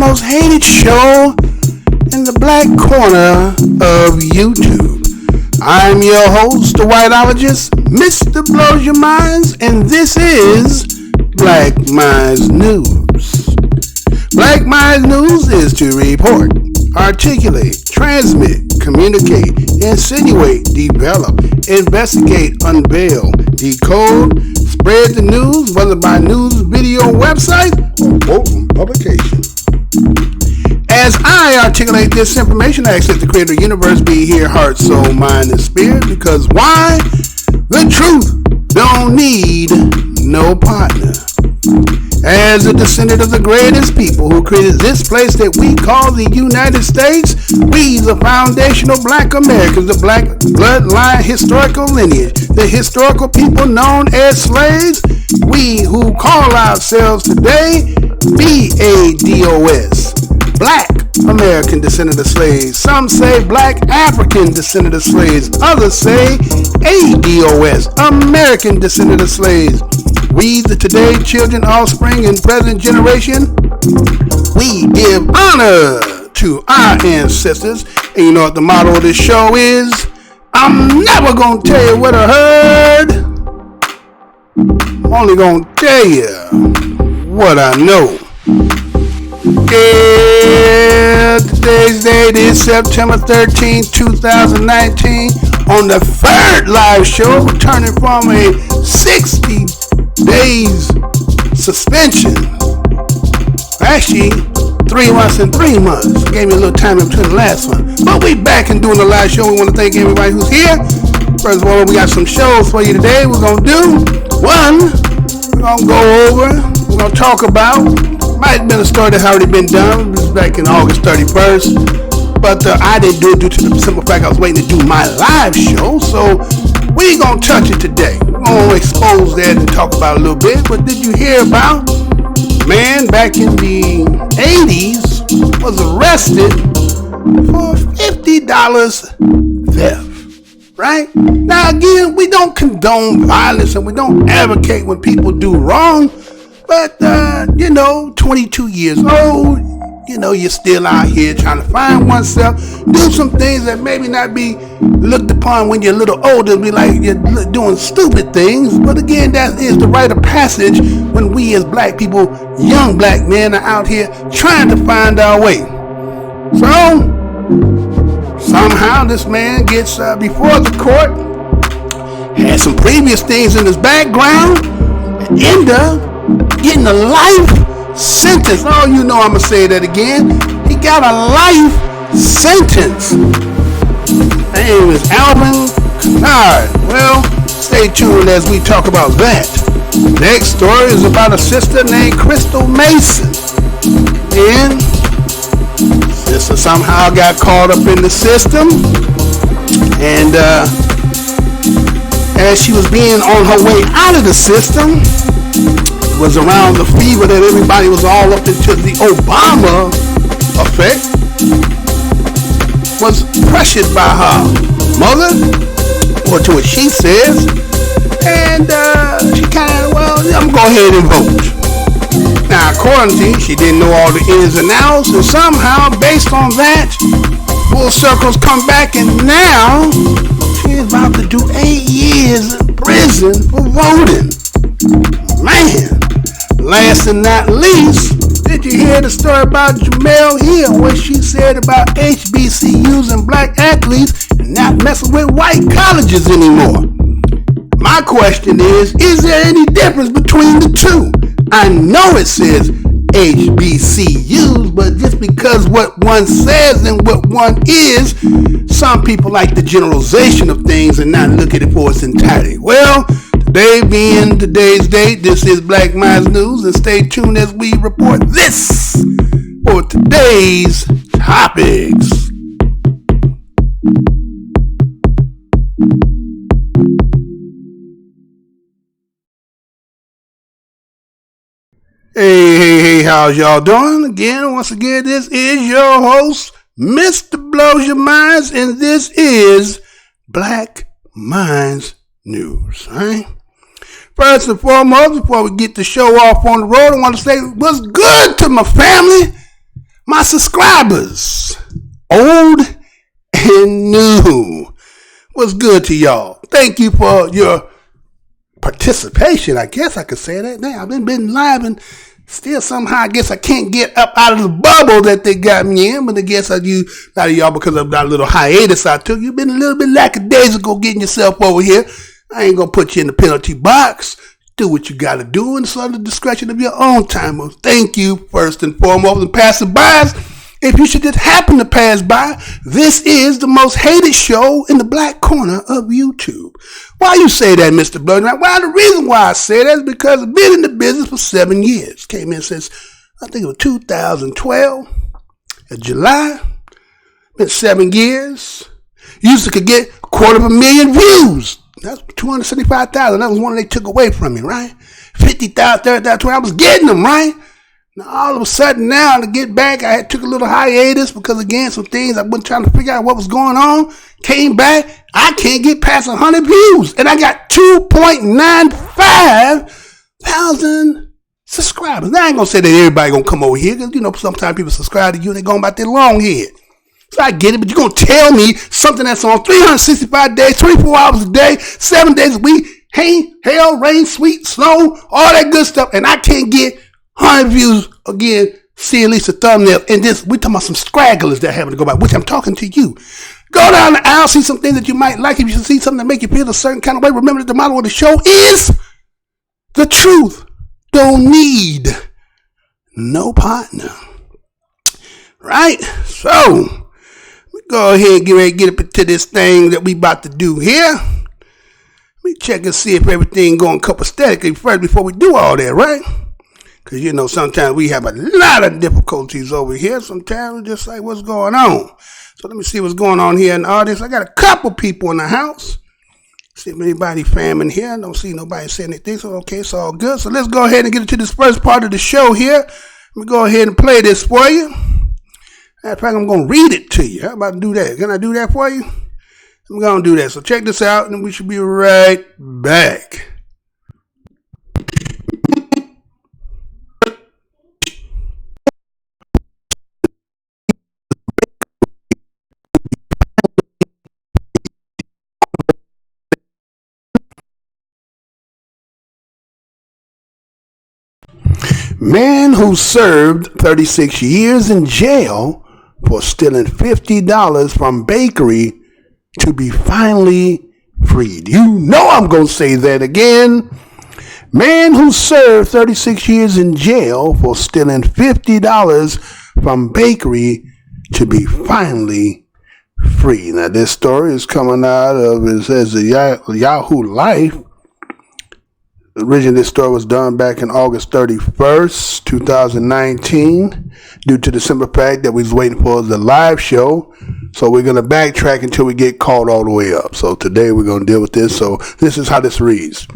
most hated show in the black corner of YouTube. I'm your host, the whiteologist, Mr. Blows Your Minds, and this is Black Minds News. Black Minds News is to report, articulate, transmit, communicate, insinuate, develop, investigate, unveil, decode, spread the news, whether by news, video, website, or both publication. As I articulate this information, I accept the creator of the universe be here, heart, soul, mind, and spirit, because why? The truth don't need no partner. As a descendant of the greatest people who created this place that we call the United States, we, the foundational black Americans, the black bloodline historical lineage, the historical people known as slaves, we who call ourselves today BADOS, Black American descendant of slaves. Some say Black African descendant of slaves. Others say ADOS, American descendant of slaves. We, the today children, offspring, and present generation, we give honor to our ancestors. And you know what the motto of this show is? I'm never going to tell you what I heard. I'm only going to tell you what I know. Yeah, today's date is September 13, 2019. On the third live show, returning from a 60 days suspension. Actually, 3 months and 3 months. Gave me a little time in between the last one. But we back and doing the live show. We want to thank everybody who's here. First of all, we got some shows for you today. We're going to do one. We're going to go over. We're going to talk about. Might have been a story that had already been done. This was back in August 31st. But I didn't do it due to the simple fact I was waiting to do my live show. So we ain't going to touch it today. We're going to expose that and talk about it a little bit. But did you hear about a man back in the 80s was arrested for $50 theft? Right? Now again, we don't condone violence and we don't advocate when people do wrong. But, 22 years old, you're still out here trying to find oneself, do some things that maybe not be looked upon when you're a little older, be like you're doing stupid things. But again, that is the rite of passage when we as black people, young black men, are out here trying to find our way. So, somehow this man gets before the court, had some previous things in his background, and end up getting a life sentence. Oh, I'm going to say that again. He got a life sentence. His name is ALVIN. KENNARD. Well, stay tuned as we talk about that. Next story is about a sister named Crystal Mason. And sister somehow got caught up in the system. And as she was being on her way out of the system, was around the fever that everybody was all up into the Obama effect, was pressured by her mother, or to what she says, and she kind of, I'm going to go ahead and vote. Now, according to she didn't know all the ins and outs, and somehow, based on that, full circles come back, and now she is about to do 8 years in prison for voting. Man. Last and not least, did you hear the story about JAMELEHILL, what she said about HBCUs and black athletes and not messing with white colleges anymore? My question is there any difference between the two? I know it says HBCUs, but just because what one says and what one is, some people like the generalization of things and not look at it for its entirety. Well, today being today's date, this is Black Minds News, and stay tuned as we report this for today's topics. Hey, how's y'all doing? Once again, this is your host, Mr. Blows Your Minds, and this is Black Minds News, right? First and foremost, before we get the show off on the road, I want to say what's good to my family, my subscribers, old and new. What's good to y'all? Thank you for your participation. I guess I could say that now. I've been live and still somehow I guess I can't get up out of the bubble that they got me in, but I guess a lot of y'all, because of that little hiatus I took, you've been a little bit lackadaisical getting yourself over here. I ain't gonna put you in the penalty box. Do what you gotta do, and it's under the discretion of your own time. Well, thank you first and foremost, and passerbys. If you should just happen to pass by, this is the most hated show in the black corner of YouTube. Why you say that, Mr. Blood? Well, the reason why I say that is because I've been in the business for 7 years. Came in since, I think it was 2012, in July. Been 7 years. Used to could get 250,000 views. That's 275,000. That was one they took away from me, right? 50,000, 30,000, I was getting them, right? Now, all of a sudden now, to get back, I took a little hiatus because, again, some things I wasn't trying to figure out what was going on. Came back, I can't get past 100 views. And I got 2.95 thousand subscribers. Now, I ain't going to say that everybody going to come over here because, sometimes people subscribe to you and they're going about their long head. So I get it, but you're going to tell me something that's on 365 days, 24 hours a day, 7 days a week, hail, rain, sweet, snow, all that good stuff, and I can't get 100 views again, see at least a thumbnail, and this, we're talking about some stragglers that happen to go by, which I'm talking to you. Go down the aisle, see some things that you might like. If you see something that make you feel a certain kind of way, remember that the motto of the show is the truth don't need no partner. Right? So, we go ahead and get ready to get up into this thing that we about to do here. Let me check and see if everything going copacetically first before we do all that, right? Because, sometimes we have a lot of difficulties over here. Sometimes we're just like, what's going on? So let me see what's going on here in the audience. I got a couple people in the house. See if anybody famming here. I don't see nobody saying anything. So, okay, it's all good. So let's go ahead and get into this first part of the show here. Let me go ahead and play this for you. Matter of fact, I'm going to read it to you. How about to do that? Can I do that for you? I'm going to do that. So check this out, and we should be right back. Man who served 36 years in jail for stealing $50 from bakery to be finally freed. I'm going to say that again. Man who served 36 years in jail for stealing $50 from bakery to be finally free. Now, this story is coming out of, it says, the Yahoo Life. Originally, this story was done back in August 31st, 2019, due to the simple fact that we was waiting for the live show. So we're going to backtrack until we get caught all the way up. So today we're going to deal with this. So this is how this reads.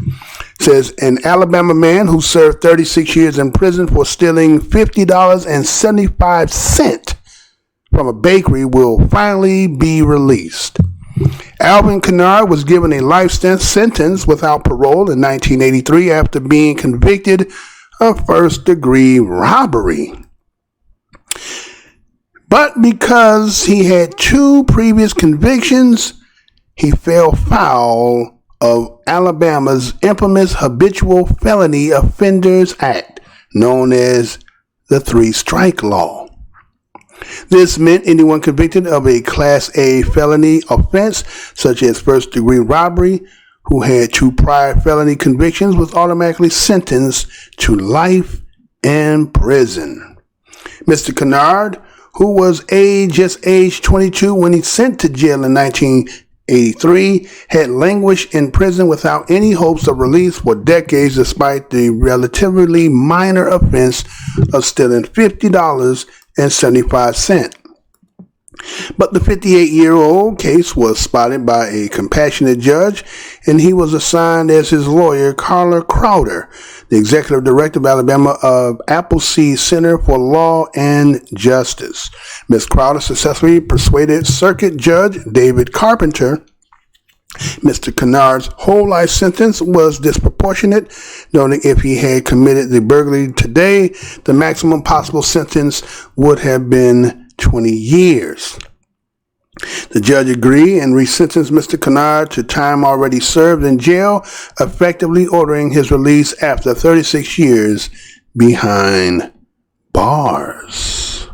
It says, an Alabama man who served 36 years in prison for stealing $50.75 from a bakery will finally be released. ALVIN KENNARD was given a life sentence without parole in 1983 after being convicted of first-degree robbery. But because he had 2 previous convictions, he fell foul of Alabama's infamous Habitual Felony Offenders Act, known as the 3-Strike Law. This meant anyone convicted of a Class A felony offense, such as first-degree robbery, who had 2 prior felony convictions, was automatically sentenced to life in prison. Mr. KENNARD, who was just age 22 when he sent to jail in 1983, had languished in prison without any hopes of release for decades, despite the relatively minor offense of stealing $50.75. But the 58-year-old case was spotted by a compassionate judge, and he was assigned as his lawyer, Carla Crowder, the executive director of Alabama of Appleseed Center for Law and Justice. Ms. Crowder successfully persuaded Circuit Judge David Carpenter Mr. Kennard's whole life sentence was disproportionate, noting if he had committed the burglary today, the maximum possible sentence would have been 20 years. The judge agreed and resentenced Mr. Kennard to time already served in jail, effectively ordering his release after 36 years behind bars.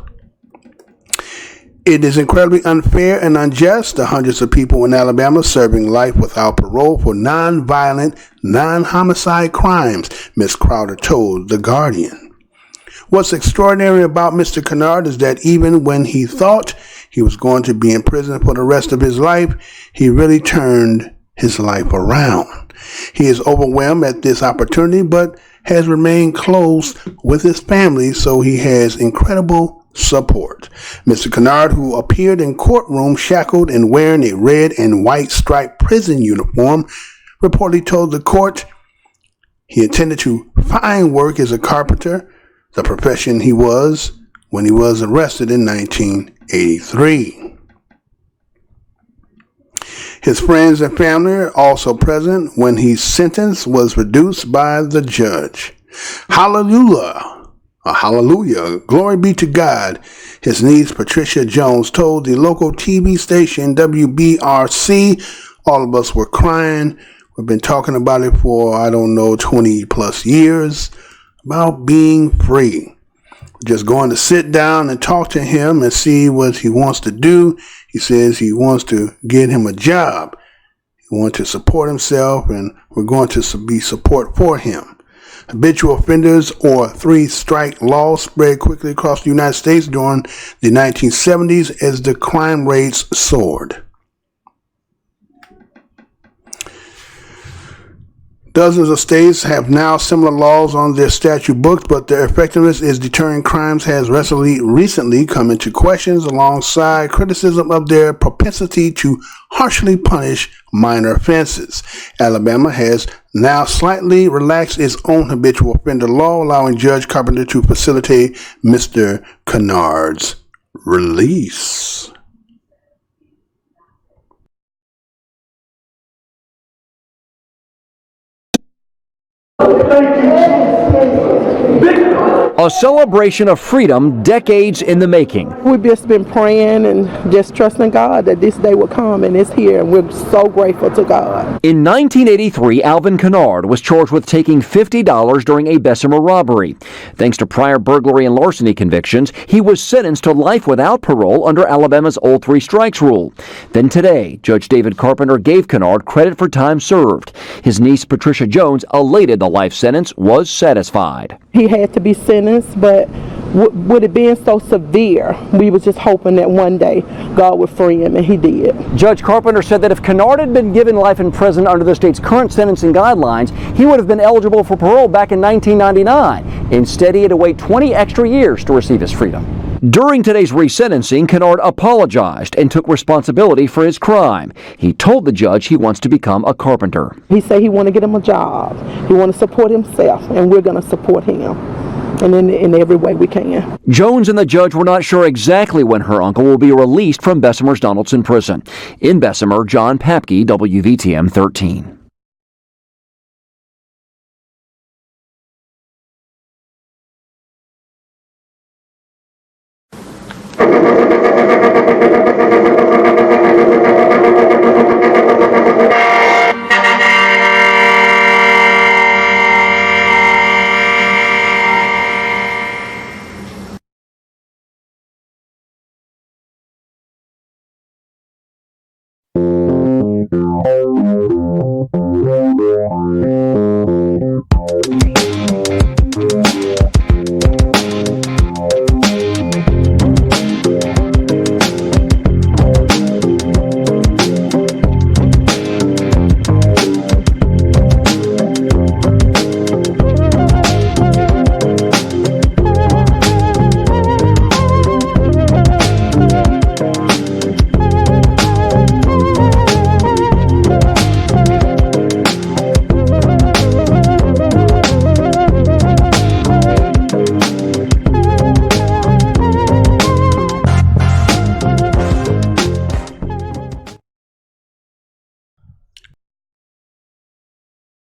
It is incredibly unfair and unjust. The hundreds of people in Alabama serving life without parole for non-violent, non-homicide crimes, Ms. Crowder told The Guardian. What's extraordinary about Mr. Kennard is that even when he thought he was going to be in prison for the rest of his life, he really turned his life around. He is overwhelmed at this opportunity, but has remained close with his family, so he has incredible support. Mr. Kennard, who appeared in courtroom shackled and wearing a red and white striped prison uniform, reportedly told the court he intended to find work as a carpenter, the profession he was when he was arrested in 1983. His friends and family are also present when his sentence was reduced by the judge. Hallelujah. Hallelujah. Glory be to God. His niece, Patricia Jones, told the local TV station WBRC, all of us were crying. We've been talking about it for, 20 plus years, about being free. Just going to sit down and talk to him and see what he wants to do. He says he wants to get him a job. He wants to support himself, and we're going to be support for him. Habitual offenders or three-strike law spread quickly across the United States during the 1970s as the crime rates soared. Dozens of states have now similar laws on their statute books, but their effectiveness in deterring crimes has recently come into questions alongside criticism of their propensity to harshly punish minor offenses. Alabama has now slightly relaxed its own habitual offender law, allowing Judge Carpenter to facilitate Mr. Kennard's release. A celebration of freedom decades in the making. We've just been praying and just trusting God that this day will come, and it's here, and we're so grateful to God. In 1983, ALVIN Kennard was charged with taking $50 during a Bessemer robbery. Thanks to prior burglary and larceny convictions, he was sentenced to life without parole under Alabama's old three strikes rule. Then today, Judge David Carpenter gave Kennard credit for time served. His niece, Patricia Jones, elated the life sentence was satisfied. He had to be sentenced, but with it being so severe, we was just hoping that one day God would free him, and he did. Judge Carpenter said that if Kennard had been given life in prison under the state's current sentencing guidelines, he would have been eligible for parole back in 1999. Instead, he had to wait 20 extra years to receive his freedom. During today's resentencing, Kennard apologized and took responsibility for his crime. He told the judge he wants to become a carpenter. He said he want to get him a job. He want to support himself, and we're going to support him. And in every way we can. Jones and the judge were not sure exactly when her uncle will be released from Bessemer's Donaldson prison. In Bessemer, John Papke, WVTM 13.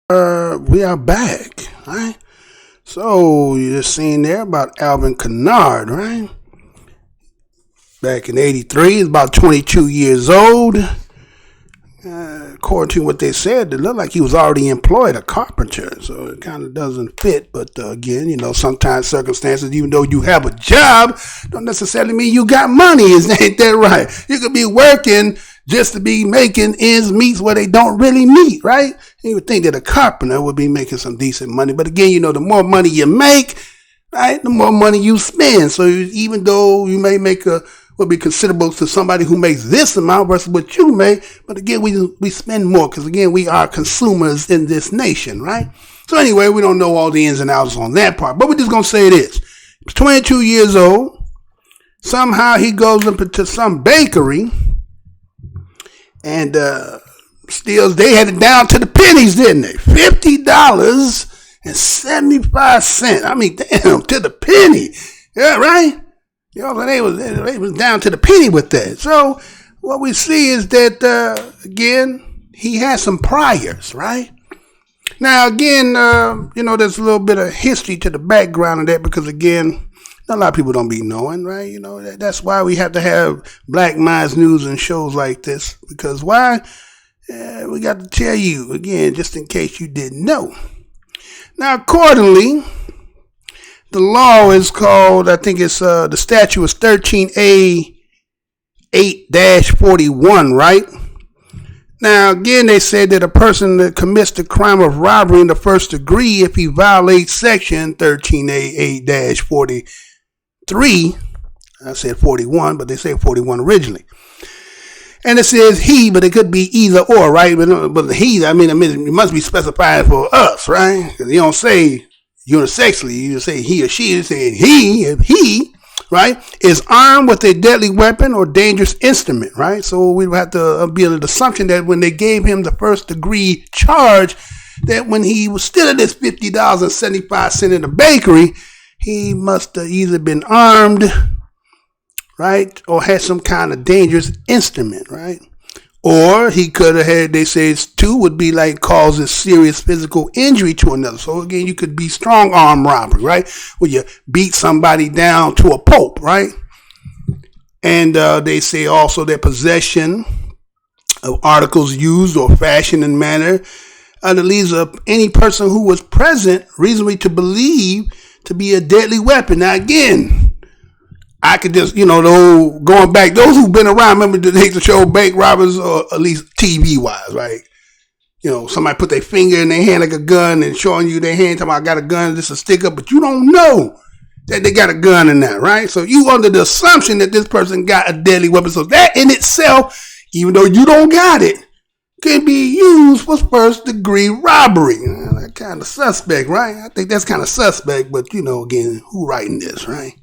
We are back, right? So you just seen there about ALVIN KENNARD, right? Back in '83, he's about 22 years old. According to what they said, it looked like he was already employed, a carpenter. So it kind of doesn't fit. But again, sometimes circumstances, even though you have a job, don't necessarily mean you got money. Ain't that right? You could be working just to be making ends meet where they don't really meet, right? You would think that a carpenter would be making some decent money. But again, the more money you make, right, the more money you spend. So even though you may make would be considerable to somebody who makes this amount versus what you make, but again, we spend more because again, we are consumers in this nation, right? So anyway, we don't know all the ins and outs on that part, but we're just going to say this. He's 22 years old. Somehow he goes into some bakery and steals, they had it down to the pennies, didn't they? $50.75. I mean, damn, to the penny. Yeah, right? They was down to the penny with that. So what we see is that, again, he has some priors, right? Now, again, there's a little bit of history to the background of that because, again, a lot of people don't be knowing, right? That's why we have to have Black Minds News and shows like this. Because why? We got to tell you, again, just in case you didn't know. Now, accordingly, the law is called, I think it's, the statute is 13A 8-41, right? Now, again, they said that a person that commits the crime of robbery in the first degree, if he violates section 13A 8-43, I said 41, but they say 41 originally. And it says he, but it could be either or, right? But he, I mean, it must be specified for us, right? Because you don't say unisexually, you say he or she, you say he, if he, right, is armed with a deadly weapon or dangerous instrument, right? So we would have to be under the assumption that when they gave him the first degree charge, that when he was still at this $50.75 in the bakery, he must have either been armed, right, or had some kind of dangerous instrument, right? Or he could have had, they say it's two, would be like causes serious physical injury to another. So again, you could be strong arm robbery, right? Where you beat somebody down to a pulp, right? And they say also that possession of articles used or fashioned in manner that leaves any person who was present reasonably to believe to be a deadly weapon. Now again, I could just, going back, those who've been around, remember they used to show bank robbers, or at least TV wise, right? Somebody put their finger in their hand like a gun and showing you their hand, talking about I got a gun, this is a sticker, but you don't know that they got a gun in that, right? So you under the assumption that this person got a deadly weapon. So that in itself, even though you don't got it, can be used for first degree robbery. That kind of suspect, right? I think that's kind of suspect, but again, who writing this, right?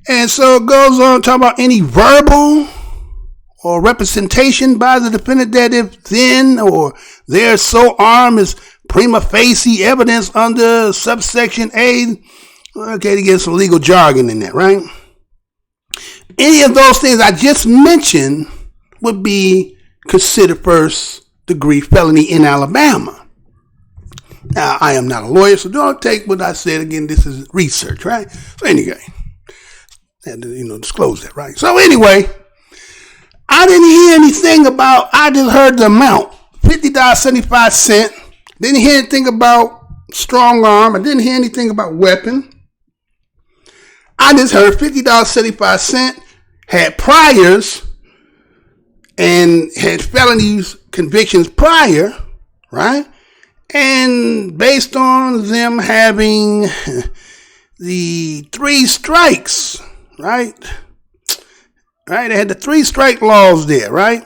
And so it goes on to talk about any verbal or representation by the defendant that if then or they're so armed is prima facie evidence under subsection A. Okay, to get some legal jargon in that, right? Any of those things I just mentioned would be considered first degree felony in Alabama. Now, I am not a lawyer, so don't take what I said. Again, this is research, right? So anyway, had to, disclose that, right? So anyway, I didn't hear anything about, I just heard the amount, $50.75. Didn't hear anything about strong arm. I didn't hear anything about weapon. I just heard $50.75, had priors, and had felonies convictions prior, right? And based on them having the 3 strikes, right? Right? They had the 3 strike laws there, right?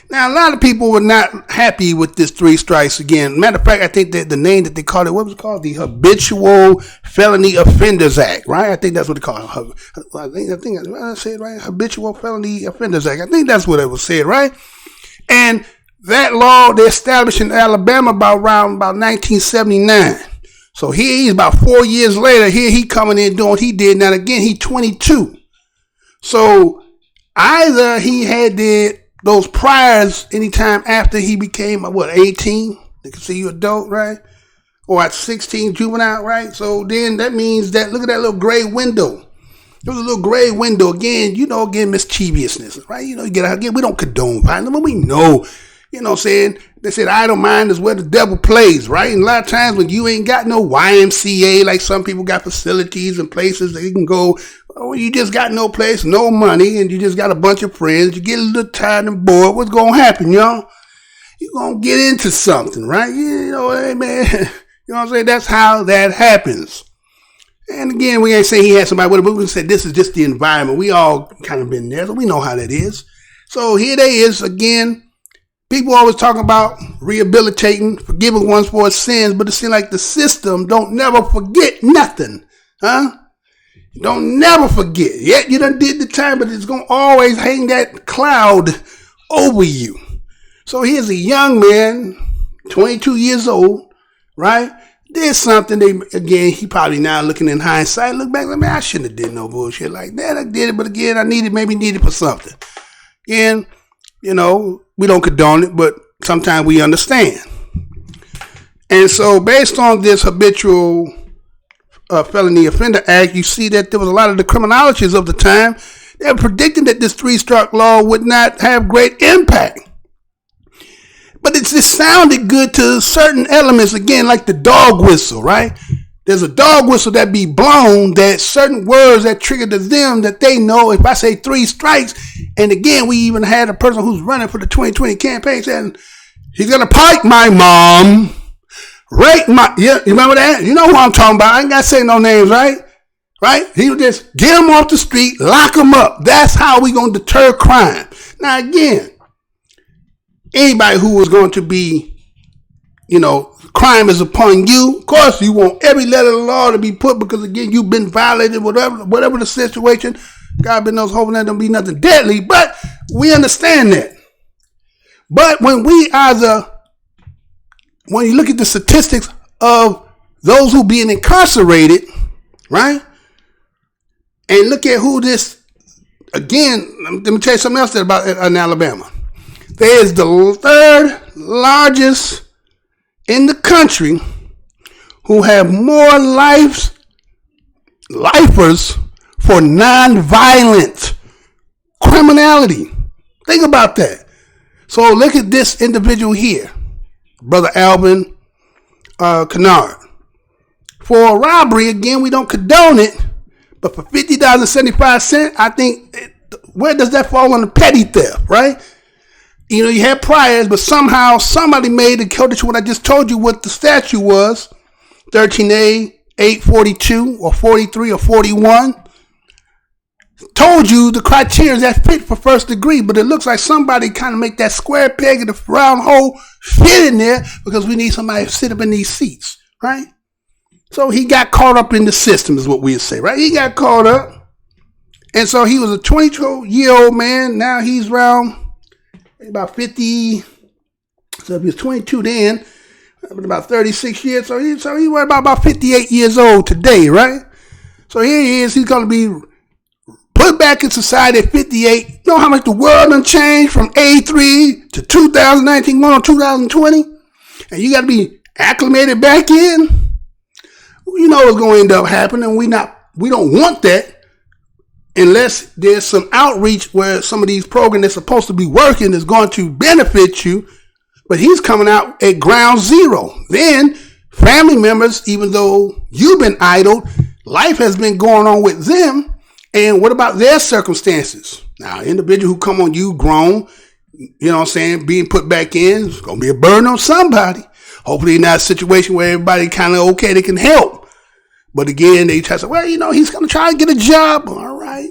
Now, a lot of people were not happy with this 3 strikes again. Matter of fact, I think that the name that they called it, what was it called? The Hbcu Felony Offenders Act, right? I think that's what they call it. I think I said right. Hbcu Felony Offenders Act. I think that's what it was said, right? And that law they established in Alabama around 1979. So here he's about 4 years later. Here he coming in doing what he did. Now again, he 22. So either he had did those priors anytime after he became, 18? They can see you adult, right? Or at 16, juvenile, right? So then that means that, look at that little gray window. There was a little gray window. Again, mischievousness, right? We don't condone violence, but we know, saying, they said idle mind is where the devil plays, right? And a lot of times when you ain't got no YMCA, like some people got facilities and places that you can go, you just got no place, no money, and you just got a bunch of friends, you get a little tired and bored, what's going to happen, y'all? You're going to get into something, right? Hey, man, you know what I'm saying? That's how that happens. And again, we ain't saying he had somebody with him, but we said this is just the environment. We all kind of been there, so we know how that is. So here they is again. People always talking about rehabilitating, forgiving ones for his sins, but it seems like the system don't never forget nothing, huh? Don't never forget. Yeah, you done did the time, but it's gonna always hang that cloud over you. So here's a young man, 22 years old, right? Did something, he probably now looking in hindsight, look back, man, I shouldn't have did no bullshit like that. I did it, but again, I needed for something. Again, we don't condone it, but sometimes we understand. And so based on this habitual felony offender act, you see that there was a lot of the criminologists of the time, they were predicting that this 3-stroke law would not have great impact. But it just sounded good to certain elements, again, like the dog whistle, right? There's a dog whistle that be blown, that certain words that trigger to them that they know if I say 3 strikes, and again, we even had a person who's running for the 2020 campaign saying, he's going to pike my mom, rape my, yeah, you remember that? You know who I'm talking about. I ain't got to say no names, right? Right? He would just get him off the street, lock him up. That's how we going to deter crime. Now, again, anybody who was going to be, crime is upon you. Of course, you want every letter of the law to be put because, again, you've been violated, whatever the situation. God knows, hoping that don't be nothing deadly, but we understand that. But when you look at the statistics of those who being incarcerated, right, and look at who this, again, let me tell you something else about in Alabama. There is the 3rd largest in the country who have more lifers for non-violent criminality. Think about that. So look at this individual here, Brother ALVIN KENNARD. For a robbery, again, we don't condone it, but for $50.75, I think, where does that fall on the petty theft, right? You had priors, but somehow somebody made a code to what I just told you what the statute was, 13A, 842, or 43, or 41. Told you the criteria that fit for first degree, but it looks like somebody kind of make that square peg and the round hole fit in there because we need somebody to sit up in these seats, right? So he got caught up in the system is what we'd say, right? He got caught up. And so he was a 22-year-old man. Now he's around about 50. So if he was 22 then, about 36 years. So he was about 58 years old today, right? So here he is. He's going to be put back in society at 58. You know how much the world done changed from 83 to 2019, going on 2020? And you got to be acclimated back in? You know what's going to end up happening. We don't want that unless there's some outreach where some of these programs that's supposed to be working is going to benefit you. But he's coming out at ground zero. Then family members, even though you've been idle, life has been going on with them. And what about their circumstances? Now, individual who come on you grown, you know what I'm saying, being put back in, it's going to be a burden on somebody. Hopefully not a situation where everybody kind of okay, they can help. But again, they try to say, well, he's going to try to get a job. All right.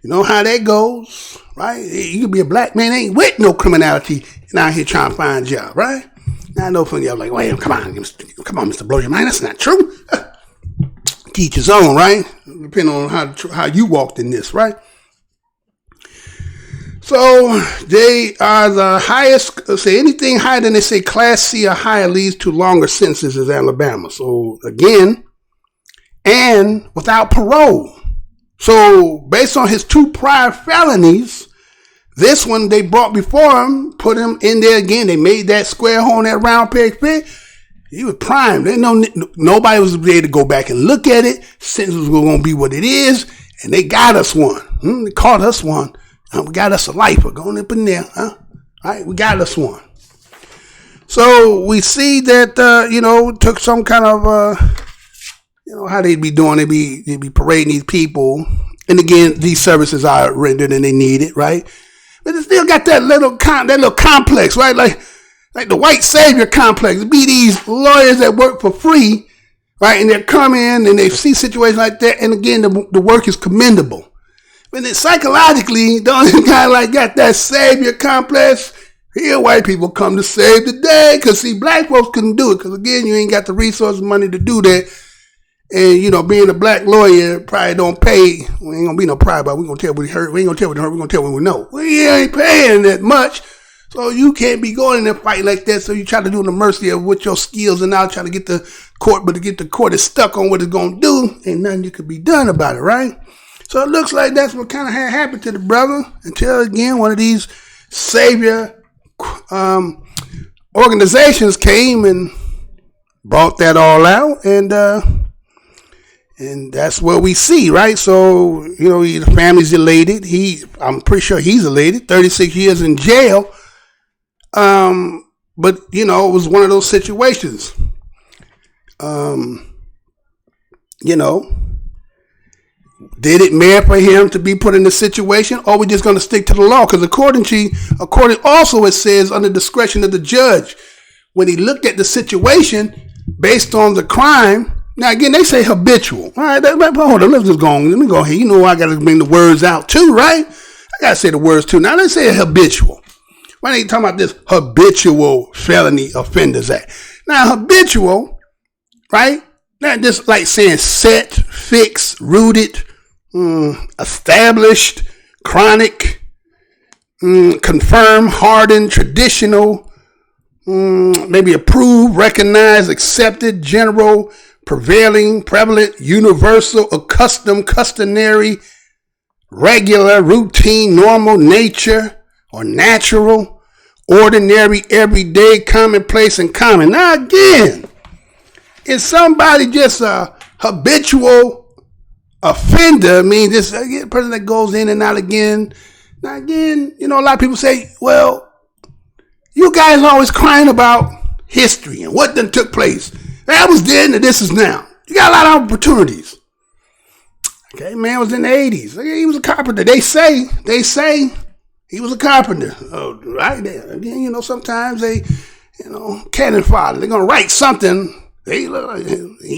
You know how that goes, right? You could be a black man, ain't with no criminality, and out here trying to find a job, right? Now I know some of y'all like, wait, come on, Mr. Blow Your Mind. That's not true. Teach his own, right? Depending on how you walked in this, right? So they are the highest, say anything higher than they say Class C or higher leads to longer sentences in Alabama. So again, and without parole. So based on his 2 prior felonies, This one they brought before him, put him in there again. They made that square hole in that round peg pit. He was primed. Nobody was able to go back and look at it. Sentence was going to be what it is. And they got us one. They caught us one. We got us a lifer. Going up in there. Huh? All right, we got us one. So we see that, took some kind of, how they'd be doing. They'd be parading these people. And again, these services are rendered and they need it, right? But they still got that little complex, right? Like the white savior complex. It'd be these lawyers that work for free, right? And they come in and they see situations like that. And again, the work is commendable. But then psychologically, the only guy like got that savior complex. Here, white people come to save the day. Because, see, black folks couldn't do it. Because, again, you ain't got the resources, money to do that. And, being a black lawyer probably don't pay. We ain't going to be no pride, but we're going to tell what we heard. We ain't going to tell what we heard. We're going to tell what we know. We ain't paying that much. So you can't be going in a fight like that. So you try to do the mercy of what your skills and now try to get the court. But to get the court is stuck on what it's going to do. Ain't nothing you could be done about it, right? So it looks like that's what kind of had happened to the brother. Until, again, one of these savior organizations came and brought that all out, and that's what we see, right? So the family's elated. I'm pretty sure he's elated. 36 years in jail, but it was one of those situations. Did it merit for him to be put in this situation, or are we just going to stick to the law? Because according also it says under discretion of the judge, when he looked at the situation based on the crime. Now again, they say habitual. All right, hold on, let's just go on. Let me go here. I got to bring the words out too, right? I got to say the words too. Now let's say habitual. Why ain't you talking about this habitual felony offenders act? Now habitual, right? Not just like saying set, fixed, rooted, established, chronic, confirmed, hardened, traditional, maybe approved, recognized, accepted, general, prevailing, prevalent, universal, accustomed, customary, regular, routine, normal, nature, or natural, ordinary, everyday, commonplace, and common. Now again, is somebody just a habitual offender? I mean, this person that goes in and out again. Now again, a lot of people say, well, you guys are always crying about history and what done took place. That was then and this is now. You got a lot of opportunities. Okay, man was in the 80s. He was a carpenter. They say he was a carpenter. Oh, right there. Again, sometimes they, cannon fodder. They're going to write something. He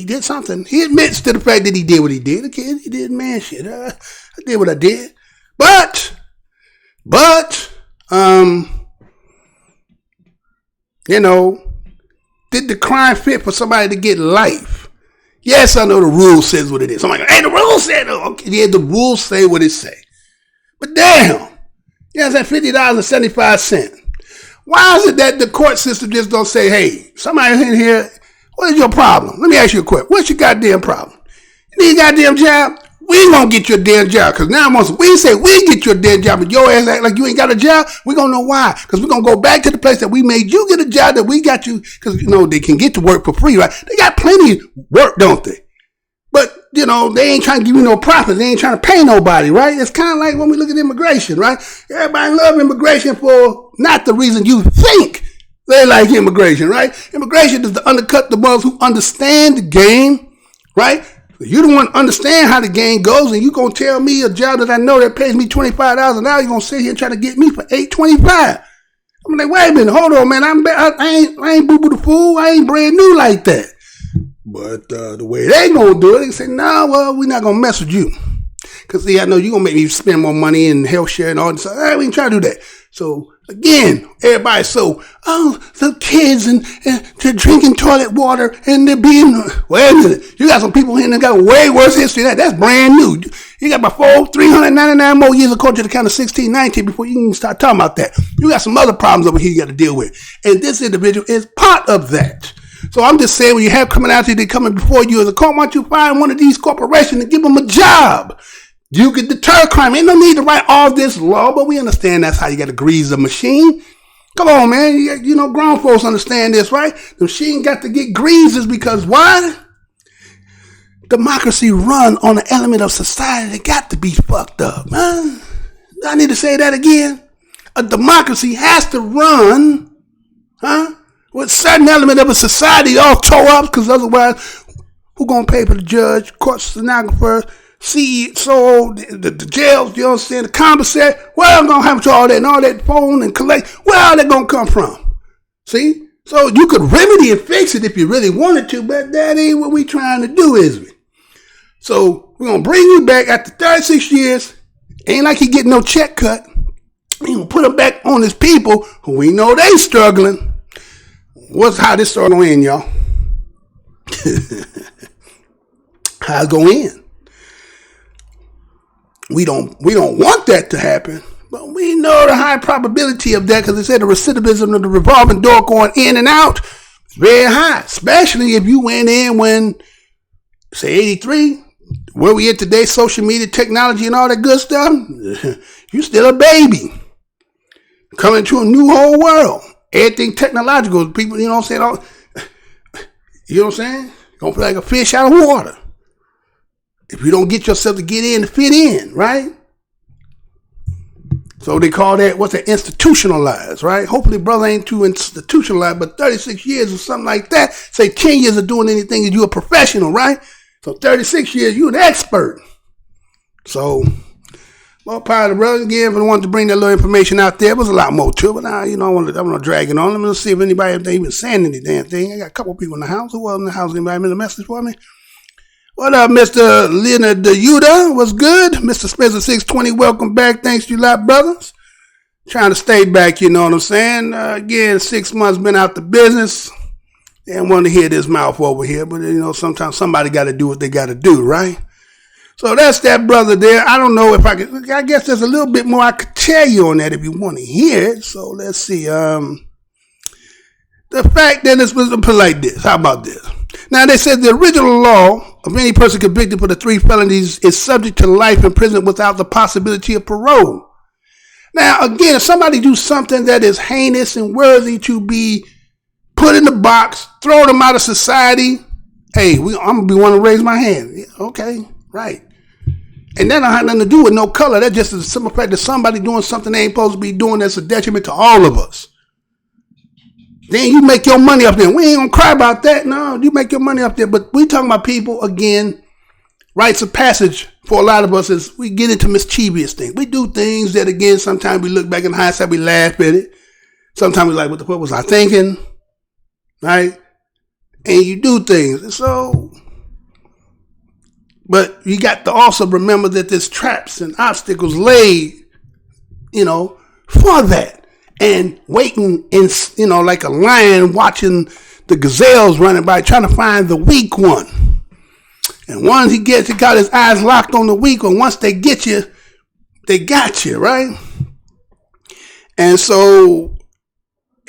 did something. He admits to the fact that he did what he did. The kid, he did man shit. I did what I did. But, did the crime fit for somebody to get life? Yes, I know the rule says what it is. Somebody goes, hey, the rule said, okay, yeah, the rules say what it say. But damn, yes, that $50.75. Why is it that the court system just don't say, hey, somebody in here, what is your problem? Let me ask you a question. What's your goddamn problem? You need a goddamn job? We ain't gonna get you a damn job. Because now once we say we get you a damn job, but your ass act like you ain't got a job, we gonna know why. Because we're gonna go back to the place that we made you get a job that we got you. Because, they can get to work for free, right? They got plenty of work, don't they? But, they ain't trying to give you no profit. They ain't trying to pay nobody, right? It's kind of like when we look at immigration, right? Everybody love immigration for not the reason you think they like immigration, right? Immigration is to undercut the ones who understand the game, right? You don't want to understand how the game goes, and you gonna tell me a job that I know that pays me $25 an hour. You gonna sit here and try to get me for $8.25? I'm like, wait a minute, hold on, man. I ain't boo boo the fool. I ain't brand new like that. But the way they gonna do it, they say, nah, well, we're not gonna mess with you, cause see, I know you gonna make me spend more money in health share and all this. We ain't trying to do that. So again, everybody's the kids and they're drinking toilet water and they're being, wait a minute, you got some people here that got way worse history than that. That's brand new. You got about 399 more years according to the count of 1619 before you can start talking about that. You got some other problems over here you got to deal with. And this individual is part of that. So I'm just saying, when you have criminality, they coming before you as a court, why don't you find one of these corporations and give them a job? You could deter crime. Ain't no need to write all this law, but we understand that's how you got to grease the machine. Come on, man. You know, grown folks understand this, right? The machine got to get greases because why? Democracy run on an element of society that got to be fucked up, man. I need to say that again. A democracy has to run, with certain element of a society all tore up, because otherwise, who gonna pay for the judge, court stenographer, CEO, the jails, you know what I'm saying, the commissary? Where gonna happen to all that and all that phone and collect? Where are they gonna come from? See? So you could remedy and fix it if you really wanted to, but that ain't what we trying to do, is we? So we're gonna bring you back after 36 years. Ain't like he getting no check cut. We gonna put him back on his people who we know they struggling. What's how this story gonna end, y'all? How it's gonna end? We don't want that to happen, but we know the high probability of that because they said the recidivism of the revolving door going in and out is very high, especially if you went in when, say, 83. Where we at today, social media, technology, and all that good stuff, you still a baby. Coming to a new whole world. Everything technological. People, you know what I'm saying? You know what I'm saying? Gonna feel like a fish out of water. If you don't get yourself to get in to fit in, right? So they call that, what's that, institutionalized, right? Hopefully brother ain't too institutionalized, but 36 years or something like that. Say 10 years of doing anything and you're a professional, right? So 36 years, you're an expert. So, well, power to the brother again. If I wanted to bring that little information out there, there was a lot more to it. But now, you know, I want to drag it on. Let me see if anybody, if they even saying any damn thing. I got a couple people in the house. Who was in the house? Anybody made a message for me? What up, Mr. Leonard Yuda? What's good? Mr. Spencer 620, welcome back. Thanks you a lot, brothers. Trying to stay back, you know what I'm saying? Again, 6 months been out the business. They don't want to hear this mouth over here, but you know, sometimes somebody got to do what they got to do, right? So that's that brother there. I don't know if I guess there's a little bit more I could tell you on that if you want to hear it. So let's see. The fact that it's put like this. How about this? Now they said the original law of any person convicted for the 3 felonies is subject to life in prison without the possibility of parole. Now again, if somebody do something that is heinous and worthy to be put in the box, throw them out of society. Hey, I'm going to be one to raise my hand. Yeah, okay, right. And that don't have nothing to do with no color. That's just the simple fact that somebody doing something they ain't supposed to be doing that's a detriment to all of us. Then you make your money up there. We ain't going to cry about that. No, you make your money up there. But we talking about people, again, rites of passage for a lot of us is we get into mischievous things. We do things that, again, sometimes we look back in hindsight, we laugh at it. Sometimes we like, what the fuck was I thinking? Right? And you do things. So, but you got to also remember that there's traps and obstacles laid, you know, for that. And waiting in, you know, like a lion watching the gazelles running by, trying to find the weak one. And once he got his eyes locked on the weak one, once they get you, they got you, right? And so,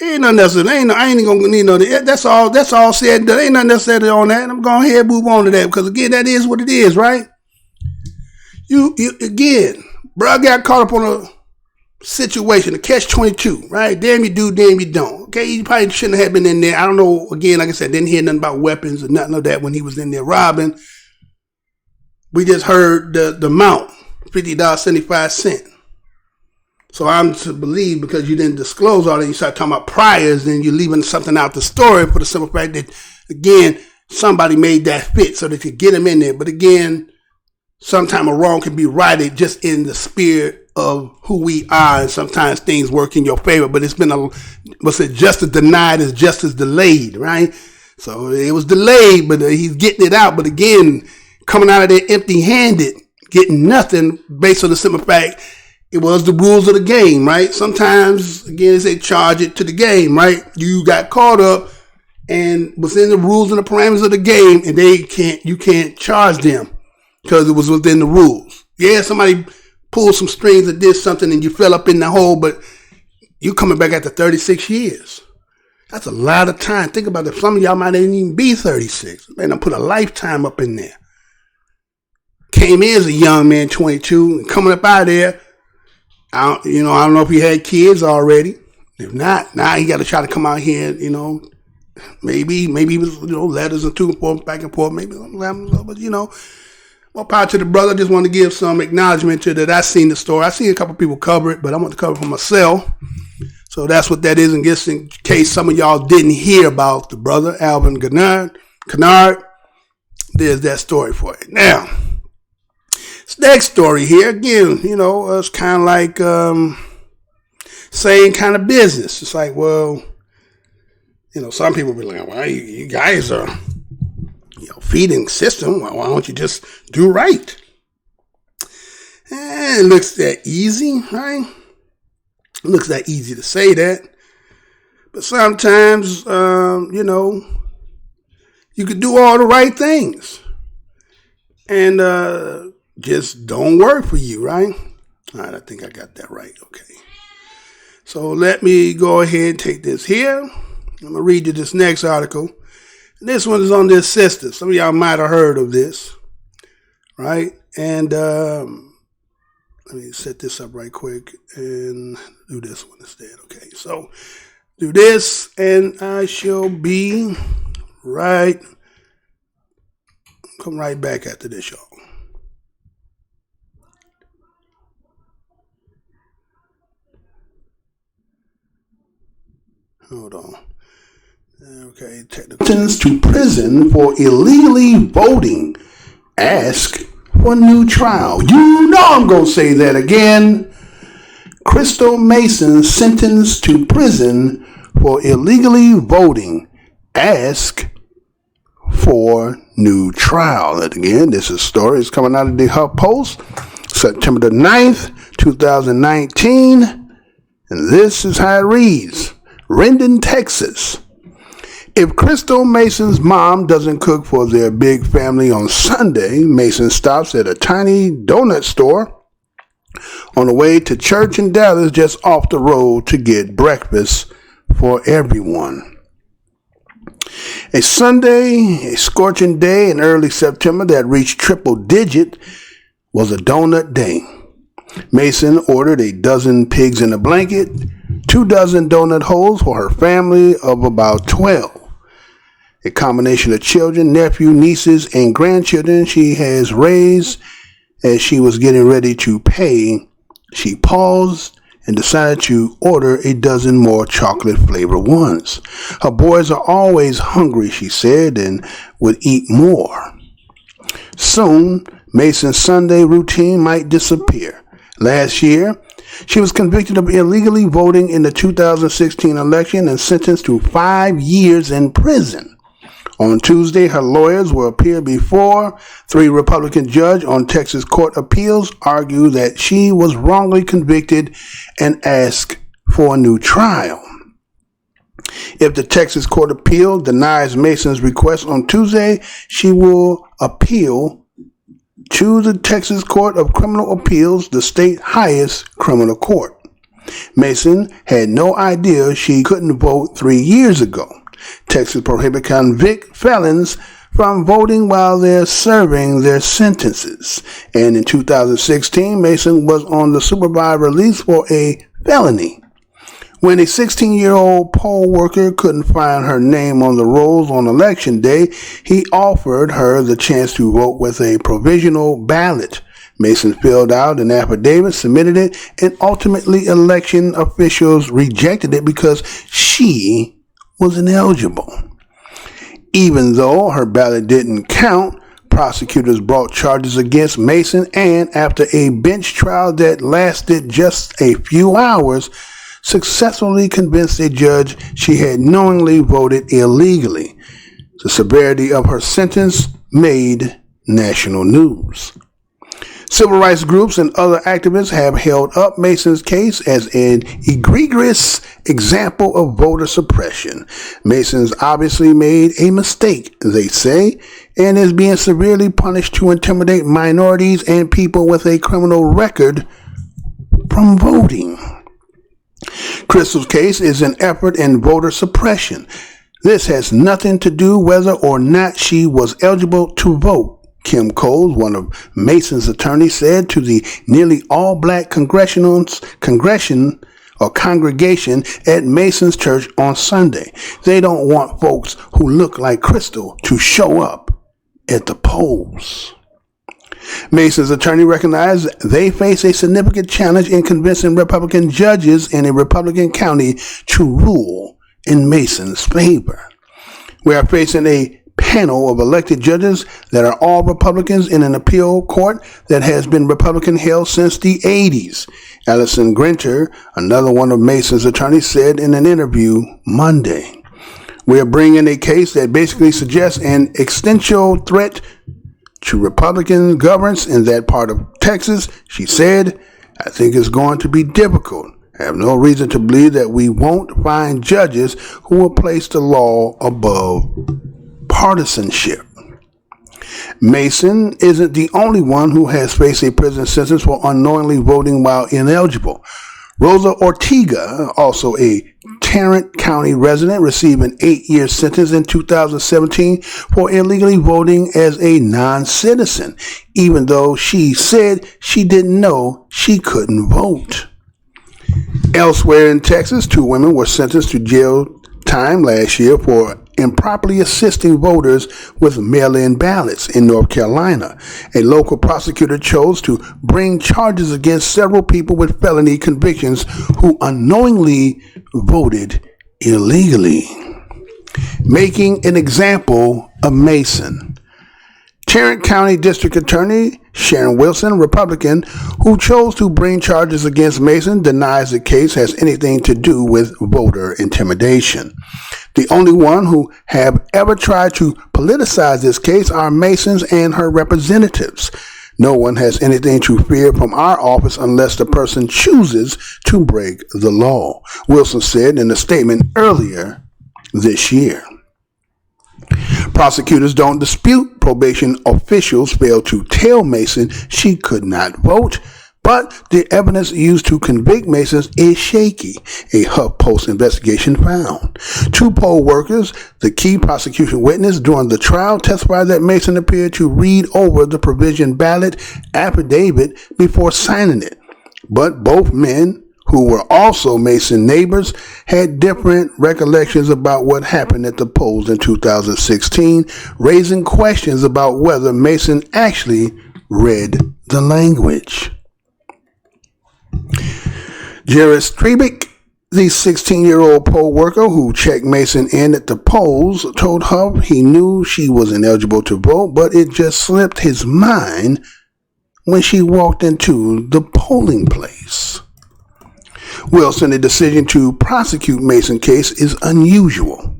ain't nothing necessary. I ain't gonna need no. That's all said. There ain't nothing necessary on that. I'm going ahead and move on to that because again, that is what it is, right? You again, bro, I got caught up on a situation, a catch-22, right? Damn you do, damn you don't. Okay, you probably shouldn't have been in there. I don't know. Again, like I said, didn't hear nothing about weapons or nothing of that when he was in there robbing. We just heard the amount, $50.75. So I'm to believe because you didn't disclose all that, you start talking about priors, then you're leaving something out the story for the simple fact that, again, somebody made that fit so they could get him in there. But again, sometimes a wrong can be righted just in the spirit of who we are, and sometimes things work in your favor. But it's been justice denied is justice delayed, right? So it was delayed, but he's getting it out. But again, coming out of there empty-handed, getting nothing based on the simple fact it was the rules of the game, right? Sometimes, again, they say charge it to the game, right? You got caught up and within the rules and the parameters of the game, and you can't charge them because it was within the rules. Yeah, somebody pulled some strings and did something and you fell up in the hole, but you coming back after 36 years. That's a lot of time. Think about it. Some of y'all might not even be 36. Man, I put a lifetime up in there. came in as a young man, 22, and coming up out of there. I don't know if he had kids already. If not, now he got to try to come out here, maybe he was, letters and back and forth, maybe, but, more power to the brother. Just want to give some acknowledgement to that. I seen the story. I seen a couple people cover it, but I want to cover it for myself. So that's what that is. And just in case some of y'all didn't hear about the brother, ALVIN KENNARD, there's that story for you. Now, this next story here, again, it's kind of like same kind of business. It's like, well, some people be like, well, you guys are, feeding system. Why don't you just do right? And it looks that easy, right? It looks that easy to say that. But sometimes, you could do all the right things. And just don't work for you, right? All right, I think I got that right. Okay. So let me go ahead and take this here. I'm going to read you this next article. This one is on the assistance. Some of y'all might have heard of this, right? And let me set this up right quick and do this one instead. Okay, so do this and I shall be right. Come right back after this, y'all. Hold on. Okay, technical. Sentenced to prison for illegally voting. Ask for new trial. I'm going to say that again. Crystal Mason sentenced to prison for illegally voting. Ask for new trial. And again, this is a story. It's coming out of the HuffPost, September the 9th, 2019. And this is how it reads. Rendon, Texas. If Crystal Mason's mom doesn't cook for their big family on Sunday, Mason stops at a tiny donut store on the way to church in Dallas just off the road to get breakfast for everyone. A Sunday, a scorching day in early September that reached triple digit was a donut day. Mason ordered a dozen pigs in a blanket, 2 dozen donut holes for her family of about 12. A combination of children, nephew, nieces, and grandchildren she has raised. As she was getting ready to pay, she paused and decided to order a dozen more chocolate-flavored ones. Her boys are always hungry, she said, and would eat more. Soon, Mason's Sunday routine might disappear. Last year, she was convicted of illegally voting in the 2016 election and sentenced to 5 years in prison. On Tuesday, her lawyers will appear before 3 Republican judges on Texas Court Appeals argue that she was wrongly convicted and ask for a new trial. If the Texas Court of Appeal denies Mason's request on Tuesday, she will appeal to the Texas Court of Criminal Appeals, the state highest criminal court. Mason had no idea she couldn't vote 3 years ago. Texas prohibits convict felons from voting while they're serving their sentences. And in 2016, Mason was on the supervised release for a felony. When a 16-year-old poll worker couldn't find her name on the rolls on Election Day, he offered her the chance to vote with a provisional ballot. Mason filled out an affidavit, submitted it, and ultimately election officials rejected it because she was ineligible. Even though her ballot didn't count, prosecutors brought charges against Mason, and after a bench trial that lasted just a few hours, successfully convinced a judge she had knowingly voted illegally. The severity of her sentence made national news. Civil rights groups and other activists have held up Mason's case as an egregious example of voter suppression. Mason's obviously made a mistake, they say, and is being severely punished to intimidate minorities and people with a criminal record from voting. Crystal's case is an effort in voter suppression. This has nothing to do whether or not she was eligible to vote. Kim Coles, one of Mason's attorneys, said to the nearly all-black congregation at Mason's church on Sunday, they don't want folks who look like Crystal to show up at the polls. Mason's attorney recognized they face a significant challenge in convincing Republican judges in a Republican county to rule in Mason's favor. We are facing a panel of elected judges that are all Republicans in an appeal court that has been Republican held since the 80s. Allison Grinter, another one of Mason's attorneys, said in an interview Monday. We are bringing a case that basically suggests an existential threat to Republican governance in that part of Texas. She said, I think it's going to be difficult. I have no reason to believe that we won't find judges who will place the law above partisanship. Mason isn't the only one who has faced a prison sentence for unknowingly voting while ineligible. Rosa Ortega, also a Tarrant County resident, received an 8-year sentence in 2017 for illegally voting as a non-citizen, even though she said she didn't know she couldn't vote. Elsewhere in Texas, 2 women were sentenced to jail time last year for improperly assisting voters with mail-in ballots in North Carolina. A local prosecutor chose to bring charges against several people with felony convictions who unknowingly voted illegally, making an example of Mason. Tarrant County District Attorney Sharon Wilson, Republican, who chose to bring charges against Mason, denies the case has anything to do with voter intimidation. The only one who have ever tried to politicize this case are Mason's and her representatives. No one has anything to fear from our office unless the person chooses to break the law, Wilson said in a statement earlier this year. Prosecutors don't dispute probation officials failed to tell Mason she could not vote, but the evidence used to convict Mason is shaky, a HuffPost investigation found. 2 poll workers, the key prosecution witness during the trial, testified that Mason appeared to read over the provision ballot affidavit before signing it, but both men, who were also Mason neighbors, had different recollections about what happened at the polls in 2016, raising questions about whether Mason actually read the language. Jared Strebick, the 16-year-old poll worker who checked Mason in at the polls, told Huff he knew she was ineligible to vote, but it just slipped his mind when she walked into the polling place. Wilson, the decision to prosecute Mason's case is unusual.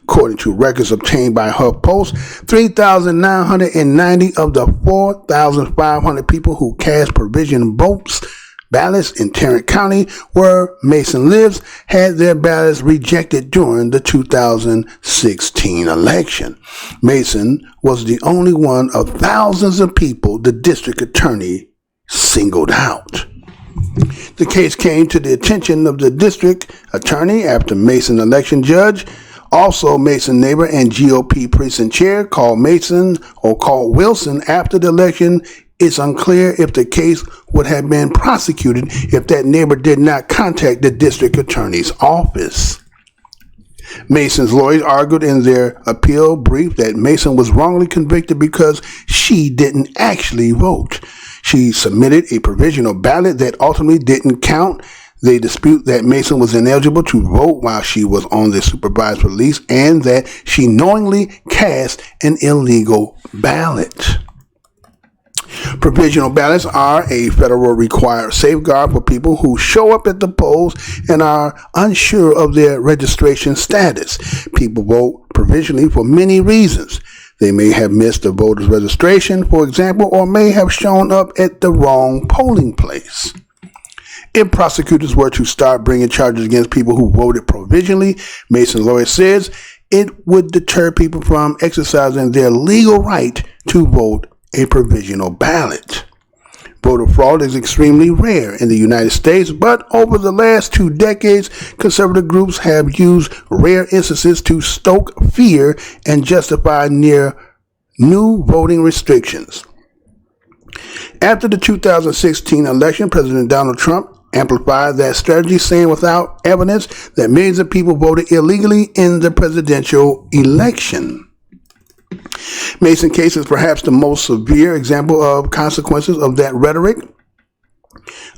According to records obtained by HuffPost, 3,990 of the 4,500 people who cast provisional ballots in Tarrant County, where Mason lives, had their ballots rejected during the 2016 election. Mason was the only one of thousands of people the district attorney singled out. The case came to the attention of the district attorney after Mason election judge, also Mason neighbor and GOP precinct chair, called Wilson after the election. It's unclear if the case would have been prosecuted if that neighbor did not contact the district attorney's office. Mason's lawyers argued in their appeal brief that Mason was wrongly convicted because she didn't actually vote. She submitted a provisional ballot that ultimately didn't count. They dispute that Mason was ineligible to vote while she was on the supervised release and that she knowingly cast an illegal ballot. Provisional ballots are a federal required safeguard for people who show up at the polls and are unsure of their registration status. People vote provisionally for many reasons. They may have missed a voter's registration, for example, or may have shown up at the wrong polling place. If prosecutors were to start bringing charges against people who voted provisionally, Mason's lawyer says it would deter people from exercising their legal right to vote a provisional ballot. Voter fraud is extremely rare in the United States, but over the last 2 decades, conservative groups have used rare instances to stoke fear and justify near new voting restrictions. After the 2016 election, President Donald Trump amplified that strategy, saying without evidence that millions of people voted illegally in the presidential election. Mason case is perhaps the most severe example of consequences of that rhetoric,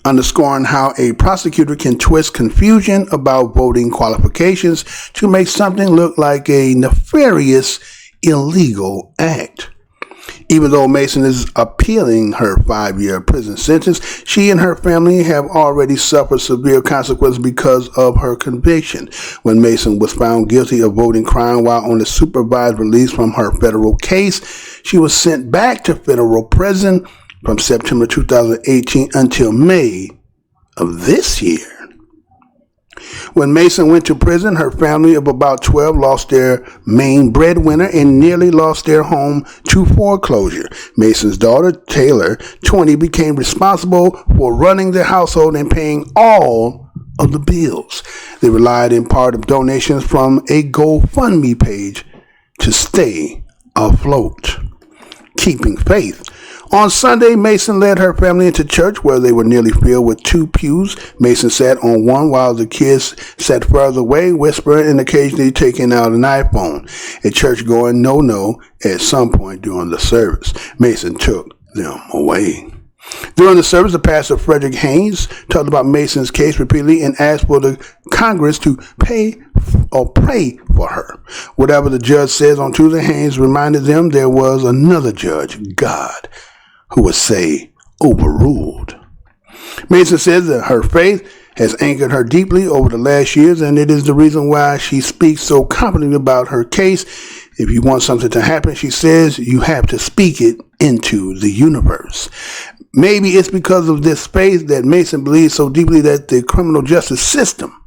underscoring how a prosecutor can twist confusion about voting qualifications to make something look like a nefarious illegal act. Even though Mason is appealing her 5-year prison sentence, she and her family have already suffered severe consequences because of her conviction. When Mason was found guilty of voting crime while on a supervised release from her federal case, she was sent back to federal prison from September 2018 until May of this year. When Mason went to prison, her family of about 12 lost their main breadwinner and nearly lost their home to foreclosure. Mason's daughter, Taylor, 20, became responsible for running the household and paying all of the bills. They relied in part of donations from a GoFundMe page to stay afloat. Keeping faith. On Sunday, Mason led her family into church where they were nearly filled with 2 pews. Mason sat on one while the kids sat further away, whispering and occasionally taking out an iPhone. A church-going no-no at some point during the service. Mason took them away. During the service, the pastor, Frederick Haynes, talked about Mason's case repeatedly and asked for the Congress to pray for her. Whatever the judge says on Tuesday, Haynes reminded them there was another judge, God, who would say overruled. Mason says that her faith has anchored her deeply over the last years, and it is the reason why she speaks so confidently about her case. If you want something to happen, she says, you have to speak it into the universe. Maybe it's because of this faith that Mason believes so deeply that the criminal justice system,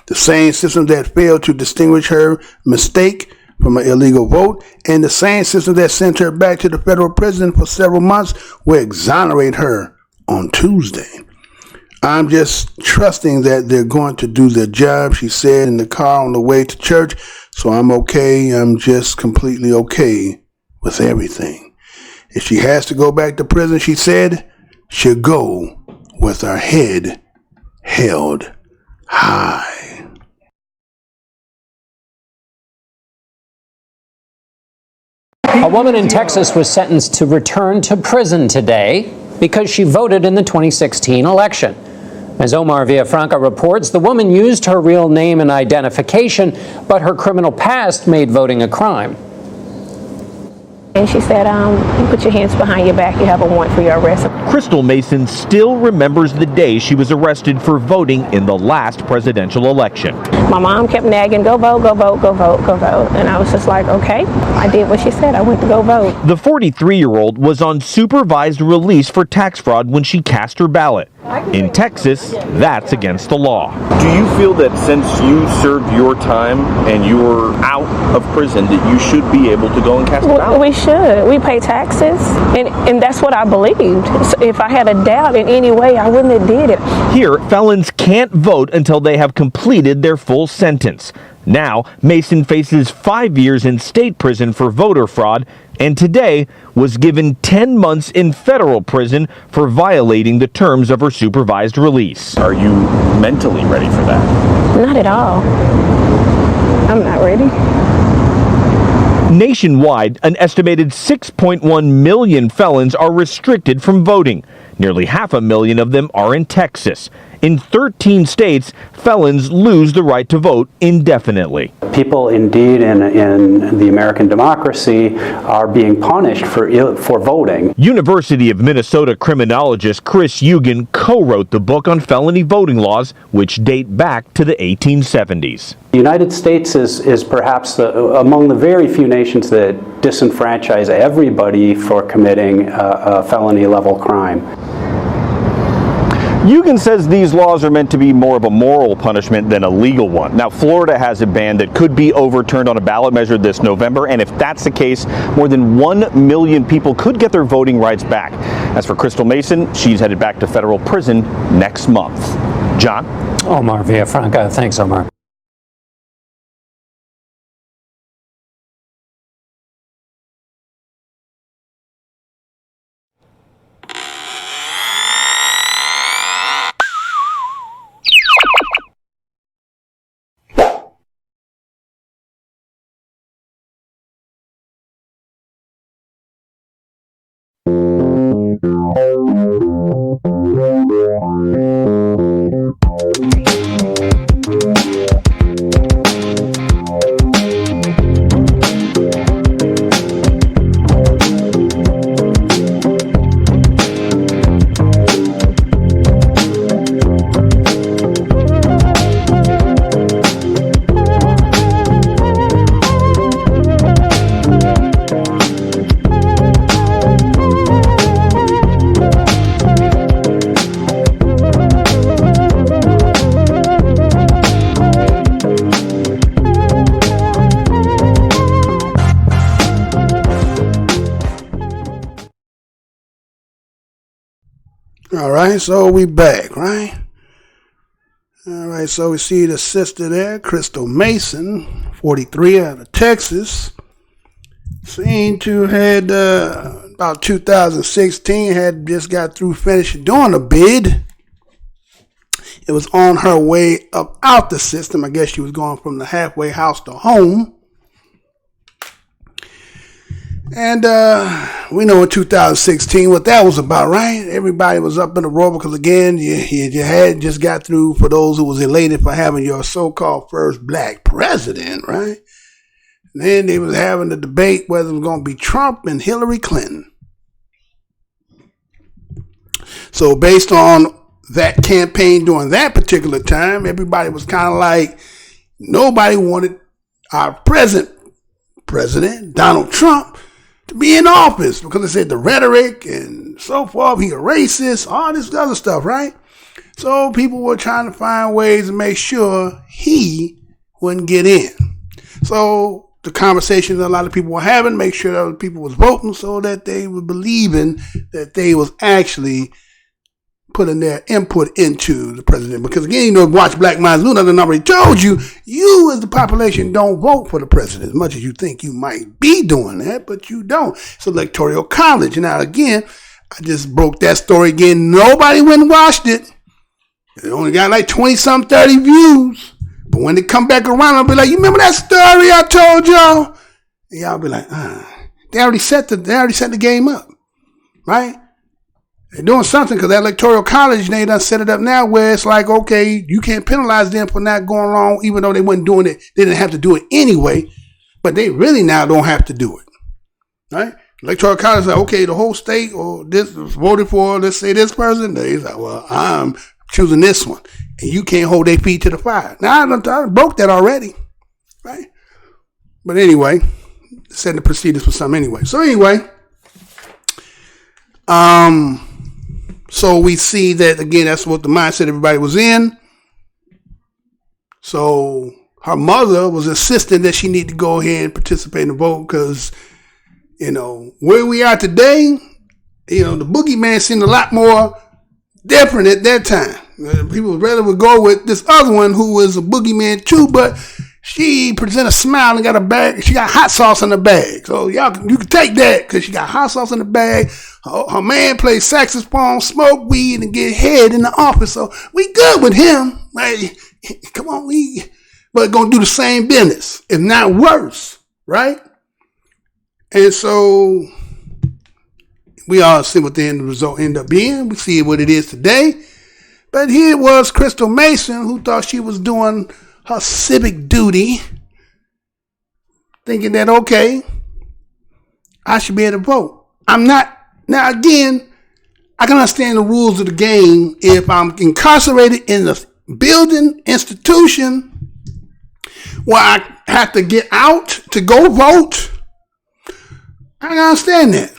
the same system that failed to distinguish her mistake from an illegal vote, and the same system that sent her back to the federal prison for several months, will exonerate her on Tuesday. I'm just trusting that they're going to do their job, she said in the car on the way to church, so I'm okay. I'm just completely okay with everything. If she has to go back to prison, she said, she'll go with her head held high. A woman in Texas was sentenced to return to prison today because she voted in the 2016 election. As Omar Villafranca reports, the woman used her real name and identification, but her criminal past made voting a crime. And she said, you put your hands behind your back, you have a warrant for your arrest. Crystal Mason still remembers the day she was arrested for voting in the last presidential election. My mom kept nagging, go vote, go vote, go vote, go vote. And I was just like, okay. I did what she said. I went to go vote. The 43-year-old was on supervised release for tax fraud when she cast her ballot. In Texas, that's against the law. Do you feel that since you served your time and you were out of prison that you should be able to go and cast a ballot? We should. We pay taxes, and that's what I believed. So if I had a doubt in any way, I wouldn't have did it. Here, felons can't vote until they have completed their full sentence. Now, Mason faces 5 years in state prison for voter fraud, and today was given 10 months in federal prison for violating the terms of her supervised release. Are you mentally ready for that? Not at all. I'm not ready. Nationwide, an estimated 6.1 million felons are restricted from voting. Nearly 500,000 of them are in Texas. In 13 states, felons lose the right to vote indefinitely. People indeed in the American democracy are being punished for voting. University of Minnesota criminologist Chris Eugen co-wrote the book on felony voting laws, which date back to the 1870s. The United States is perhaps among the very few nations that disenfranchise everybody for committing a felony-level crime. Eugen says these laws are meant to be more of a moral punishment than a legal one. Now, Florida has a ban that could be overturned on a ballot measure this November, and if that's the case, more than 1 million people could get their voting rights back. As for Crystal Mason, she's headed back to federal prison next month. John? Omar Villafranca. Thanks, Omar. All right, so we back, right? All right, so we see the sister there, Crystal Mason, 43, out of Texas. Seemed to had about 2016, had just got through finishing doing a bid. It was on her way up out the system. I guess she was going from the halfway house to home. And we know in 2016 what that was about, right? Everybody was up in the roar because, again, you had just got through, for those who was elated for having your so-called first black president, right? And then they was having a debate whether it was going to be Trump and Hillary Clinton. So based on that campaign during that particular time, everybody was kind of like, nobody wanted our present president, Donald Trump, to be in office because they said the rhetoric and so forth, he a racist, all this other stuff, right? So people were trying to find ways to make sure he wouldn't get in. So the conversation that a lot of people were having, make sure that other people was voting so that they were believing that they was actually putting their input into the president. Because again, you know, watch Black Minds Luna, I already told you, you as the population don't vote for the president as much as you think you might be doing that, but you don't. It's electoral college. Now again, I just broke that story again. Nobody went and watched it. It only got like 20-some, 30 views. But when they come back around, I'll be like, you remember that story I told y'all? And y'all be like, They already set the game up, right? They're doing something because that electoral college, they done set it up now where it's like, okay, you can't penalize them for not going wrong, even though they weren't doing it. They didn't have to do it anyway, but they really now don't have to do it, right? Electoral college is like, okay, the whole state or this was voted for, let's say this person. They're like, well, I'm choosing this one, and you can't hold their feet to the fire. Now, I broke that already, right? But anyway, setting the procedures for something anyway. So anyway, so we see that, again, that's what the mindset everybody was in. So her mother was insisting that she need to go ahead and participate in the vote because, you know, where we are today, you know, the boogeyman seemed a lot more different at that time. People rather would go with this other one who was a boogeyman too, but she presented a smile and got a bag. She got hot sauce in the bag. So you can take that because she got hot sauce in the bag. Her man plays saxophone, smoke weed, and get head in the office. So we good with him. Like, come on, but gonna do the same business, if not worse, right? And so we all see what the end result end up being. We see what it is today. But here was Crystal Mason, who thought she was doing her civic duty, thinking that, okay, I should be able to vote. I'm not. Now, again, I can understand the rules of the game. If I'm incarcerated in a building, institution, where I have to get out to go vote, I can understand that.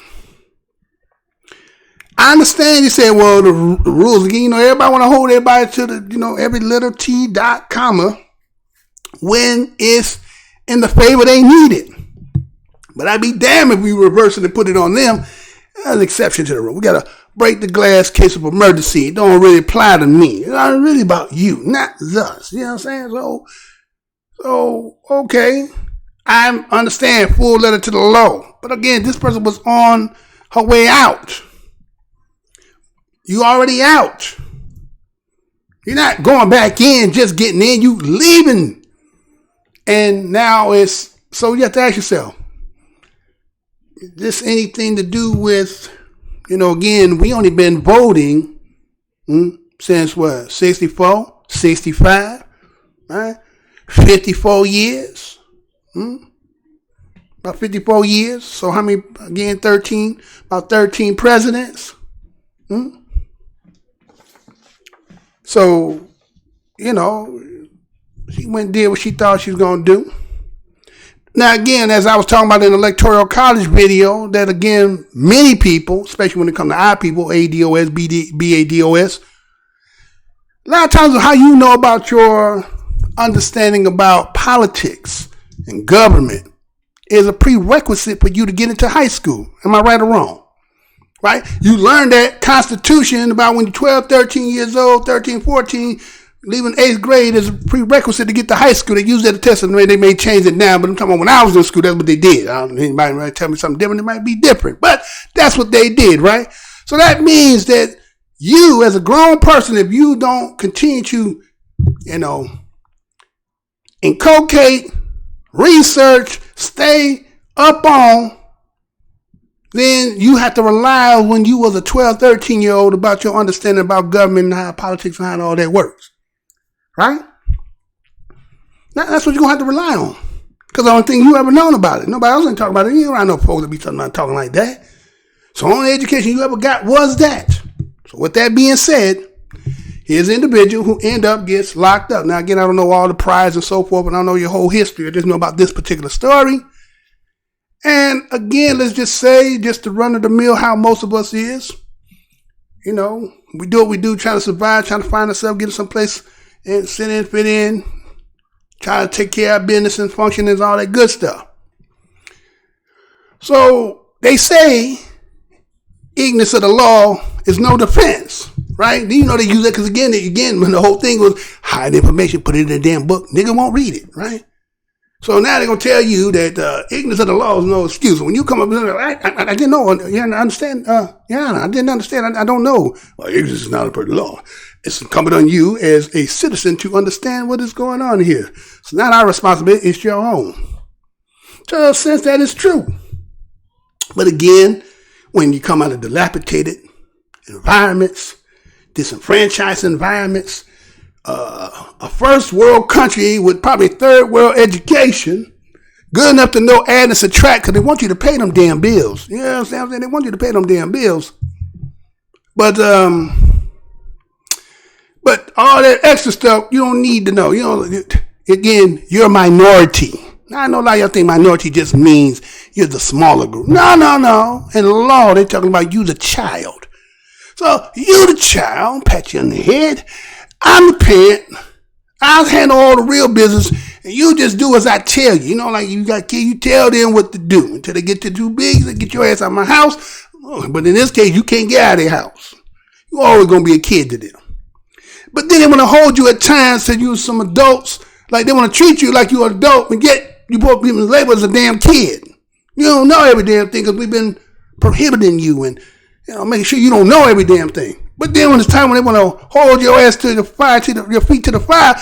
I understand you say, well, the rules again, you know, everybody want to hold everybody to the, you know, every little T dot comma when it's in the favor they need it. But I'd be damned if we reverse it and put it on them. That's an exception to the rule. We got to break the glass case of emergency. It don't really apply to me. It's not really about you, not us. You know what I'm saying? So okay. I understand full letter to the law. But again, this person was on her way out. You already out. You're not going back in, just getting in. You leaving. And now it's, so you have to ask yourself, is this anything to do with, you know, again, we only been voting since what, 64, 65, right? 54 years. About 54 years. So how many, again, 13, about 13 presidents. So, you know, she went and did what she thought she was going to do. Now, again, as I was talking about in the electoral college video, that again, many people, especially when it comes to our people, ADOS, BADOS, a lot of times how you know about your understanding about politics and government is a prerequisite for you to get into high school. Am I right or wrong? right? You learn that Constitution about when you're 12, 13 years old, 13, 14, leaving 8th grade is a prerequisite to get to high school. They use that to test it. They may change it now, but I'm talking about when I was in school, that's what they did. I don't know, anybody might tell me something different. It might be different, but that's what they did, right? So that means that you, as a grown person, if you don't continue to, inculcate, research, stay up on, then you have to rely on when you was a 12, 13-year-old about your understanding about government and how politics and how all that works. Right? That's what you're going to have to rely on. Because the only thing you ever known about it. Nobody else ain't talking about it. You ain't around no folks that be talking like that. So the only education you ever got was that. So with that being said, here's an individual who gets locked up. Now, again, I don't know all the priors and so forth, and I don't know your whole history. I just know about this particular story. And again, let's just say, just to run of the mill, how most of us is. We do what we do, trying to survive, trying to find ourselves, get someplace and sit in, fit in, try to take care of business and function and all that good stuff. So they say ignorance of the law is no defense, right? They use that because again, when the whole thing was hide information, put it in a damn book, nigga won't read it, right? So now they're going to tell you that ignorance of the law is no excuse. When you come up and I didn't know. Yeah, I understand. I didn't understand. I don't know. Well, ignorance is not a part of the law. It's incumbent on you as a citizen to understand what is going on here. It's not our responsibility. It's your own. So since that is true. But again, when you come out of dilapidated environments, disenfranchised environments, a first world country with probably third world education, good enough to know add and subtract because they want you to pay them damn bills. You know what I'm saying? They want you to pay them damn bills. But all that extra stuff you don't need to know. Again, you're a minority. Now, I know a lot of y'all think minority just means you're the smaller group. No. In the law, they're talking about you the child. So you the child, pat you on the head. I'm the parent. I'll handle all the real business, and you just do as I tell you. Like you got kids, you tell them what to do until they get too big. They get your ass out of my house. But in this case, you can't get out of their house. You're always gonna be a kid to them. But then they want to hold you at times to use some adults, like they want to treat you like you're an adult, and get you both people labeled as a damn kid. You don't know every damn thing because we've been prohibiting you and making sure you don't know every damn thing. But then when it's time when they want to hold your ass to the fire, your feet to the fire,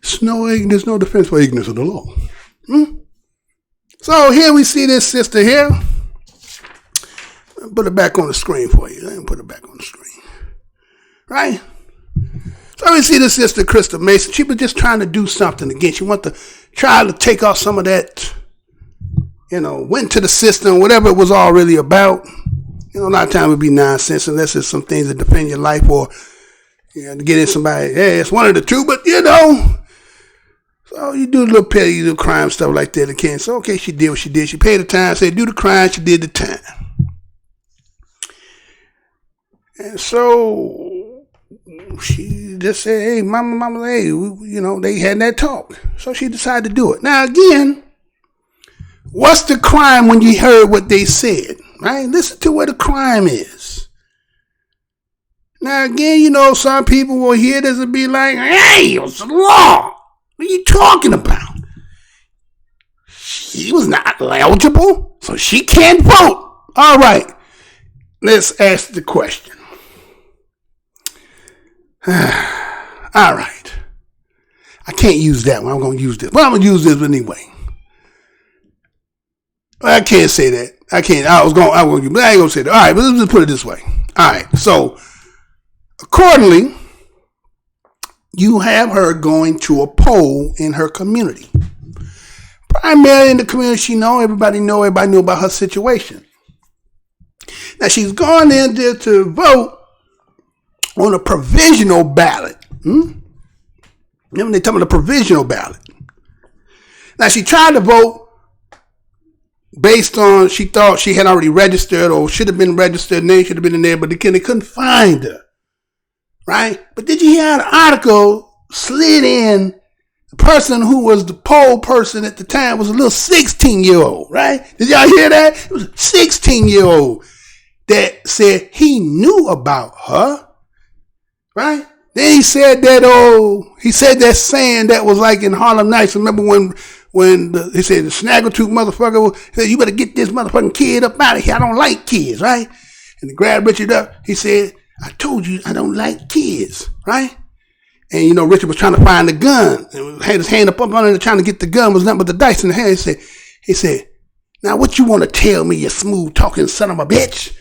there's no defense for ignorance of the law. So here we see this sister here. I'll put it back on the screen for you. Let me put it back on the screen. Right? So we see this sister, Krista Mason. She was just trying to do something again. She wanted to try to take off some of that, went to the system, whatever it was all really about. A lot of times it would be nonsense unless it's some things that defend your life or, to get in somebody, hey, it's one of the two, but so you do a little petty, little crime stuff like that again. So, okay, she did what she did. She paid the time, said do the crime, she did the time. And so she just said, hey, mama, hey, they had that talk. So she decided to do it. Now, again, what's the crime when you heard what they said? Right? Listen to where the crime is. Now, again, some people will hear this and be like, hey, it's the law. What are you talking about? She was not eligible, so she can't vote. All right. Let's ask the question. All right. I can't use that one. I'm going to use this. But I'm going to use this anyway. I can't say that. I can't. I was going to, but I ain't going to say that. All right, but let's just put it this way. All right. So, accordingly, you have her going to a poll in her community. Primarily in the community everybody knew about her situation. Now, she's gone in there to vote on a provisional ballot. Remember they talking about a provisional ballot. Now, she tried to vote based on, she thought she had already registered or should have been registered, name should have been in there, but they couldn't find her. Right? But did you hear the article slid in the person who was the poll person at the time was a little 16-year-old, right? Did y'all hear that? It was a 16-year-old. that said he knew about her, right? Then he said that saying that was like in Harlem Nights. Remember when he said the snaggletooth motherfucker said, you better get this motherfucking kid up out of here. I don't like kids, right? And he grabbed Richard up. He said, I told you I don't like kids, right? And Richard was trying to find the gun and had his hand up under it trying to get the gun. Was nothing but the dice in the hand. He said, now what you want to tell me, you smooth talking son of a bitch?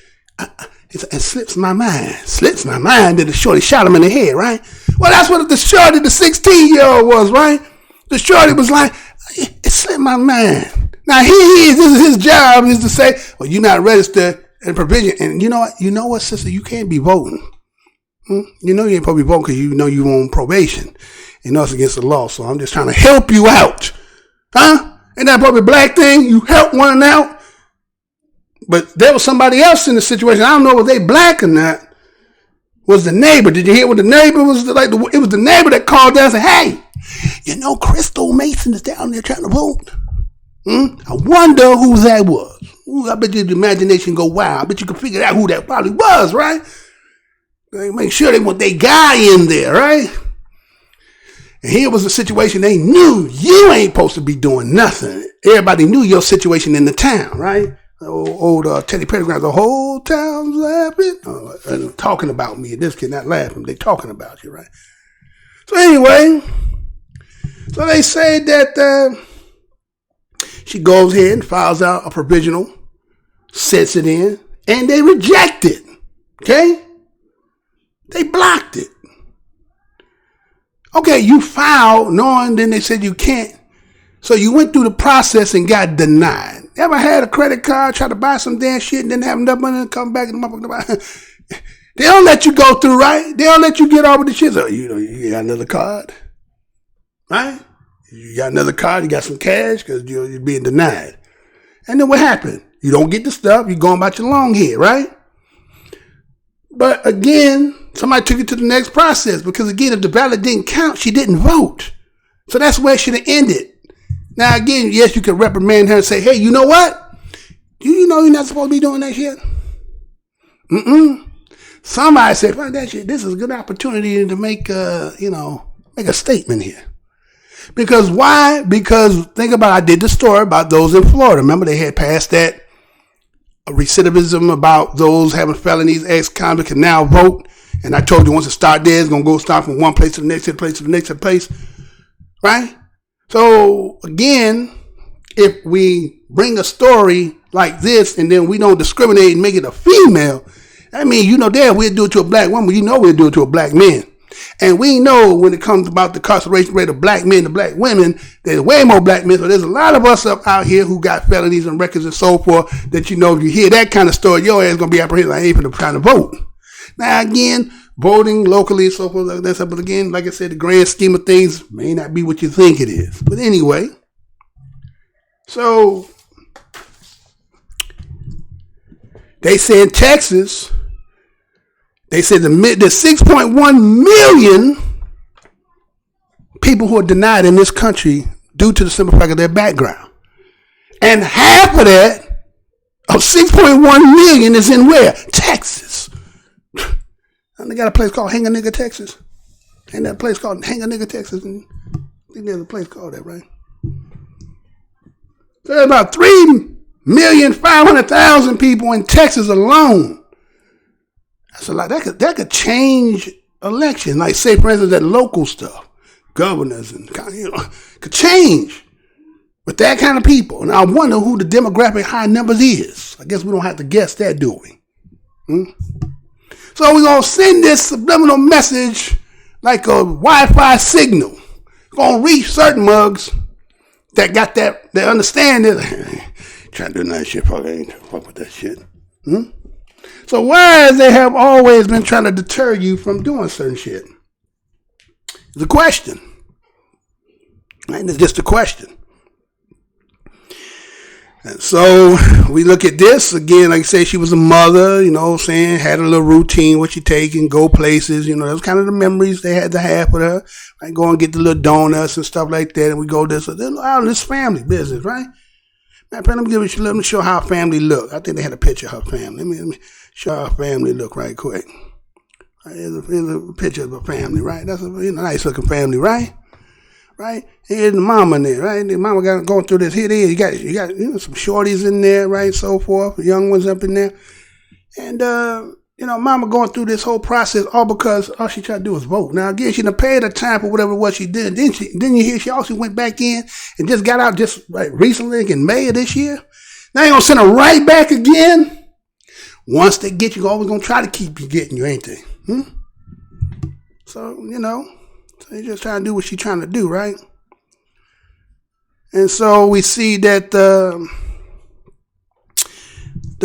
It slips my mind. Slips my mind that the shorty shot him in the head, right? Well, that's what the shorty, the 16-year-old was, right? The shorty was like, it slipped my mind. Now this is his job is to say, well, you're not registered in provision. And you know what, sister, you can't be voting. You know you ain't supposed to be voting because you know you on probation. It's against the law. So I'm just trying to help you out. Huh? Ain't that probably a black thing? You help one out. But there was somebody else in the situation. I don't know if they black or not. Was the neighbor. Did you hear what the neighbor was like? It was the neighbor that called down and said, hey, Crystal Mason is down there trying to vote. I wonder who that was. Ooh, I bet you the imagination go wild. I bet you can figure out who that probably was, right? They make sure they want their guy in there, right? And here was a situation they knew you ain't supposed to be doing nothing. Everybody knew your situation in the town, right? Old Teddy Pettigrew, the whole town's laughing and talking about me. This kid not laughing. They talking about you, right? So anyway, so they say that she goes ahead and files out a provisional, sets it in, and they reject it. Okay? They blocked it. Okay, you filed knowing then they said you can't. So you went through the process and got denied. Ever had a credit card, try to buy some damn shit and didn't have enough money and come back and they don't let you go through, right? They don't let you get over the shit. So, you got another card, right? You got another card, you got some cash because you're being denied. And then what happened? You don't get the stuff, you're going about your long head, right? But again, somebody took it to the next process because again, if the ballot didn't count, she didn't vote. So that's where it should have ended. Now again, yes, you can reprimand her and say, hey, you know what? You know you're not supposed to be doing that shit? Somebody said, fuck that shit. This is a good opportunity to make a statement here. Because why? Because think about, I did the story about those in Florida. Remember they had passed that recidivism about those having felonies, ex-convicts can now vote. And I told you once it start there, it's going to go start from one place to the next, to the place to the next, to the place. Right? So again, if we bring a story like this and then we don't discriminate and make it a female, I mean, there we'll do it to a black woman, we'll do it to a black man. And we know when it comes about the incarceration rate of black men to black women, there's way more black men. So there's a lot of us up out here who got felonies and records and so forth that if you hear that kind of story, your ass going to be apprehended. I ain't finna trying to vote. Now again, voting locally and so forth like that. But again, like I said, the grand scheme of things may not be what you think it is. But anyway, so they say in Texas, they said the 6.1 million people who are denied in this country due to the simple fact of their background. And half of that, of 6.1 million, is in where? Texas. And they got a place called Hang a Nigga, Texas. Ain't that a place called Hang a Nigga, Texas? And I think there's a place called that, right? So there's about 3,500,000 people in Texas alone. That's a lot. That could change election. Like say, for instance, that local stuff, governors and could change with that kind of people. And I wonder who the demographic high numbers is. I guess we don't have to guess that, do we? So we're gonna send this subliminal message like a Wi-Fi signal. It's gonna reach certain mugs that got that. They understand it. Trying to do that shit. Fuck, I ain't fuck with that shit. So why they have always been trying to deter you from doing certain shit? It's a question. And it's just a question. And so we look at this again, like I say, she was a mother, had a little routine, what she take and go places, that was kind of the memories they had to have with her. Like go and get the little donuts and stuff like that, and we go this, this family business, right? Let me show how family look. I think they had a picture of her family. Let me Show our family look right quick. Here's a picture of a family, right? That's a nice looking family, right? Right? Here's the mama in there, right? The mama got going through this. Here it is. You got some shorties in there, right? So forth. Young ones up in there. And mama going through this whole process all because all she tried to do was vote. Now again, she done paid her time for whatever it was she did. Then you hear she also went back in and just got out just like recently, like in May of this year. Now you gonna send her right back again? Once they get you, always gonna try to keep you getting you, ain't they? So, so they just trying to do what she's trying to do, right? And so we see that the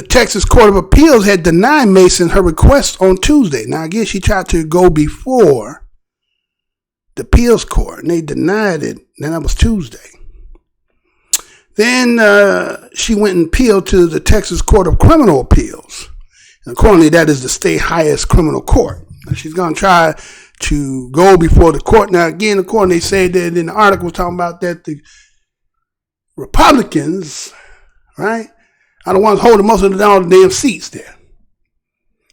Texas Court of Appeals had denied Mason her request on Tuesday. Now, again, she tried to go before the appeals court, and they denied it. Then that was Tuesday. Then she went and appealed to the Texas Court of Criminal Appeals. And accordingly, that is the state highest criminal court. Now, she's going to try to go before the court. Now, again, according, they said that in the article talking about that the Republicans, right, are the ones holding most of the damn seats there.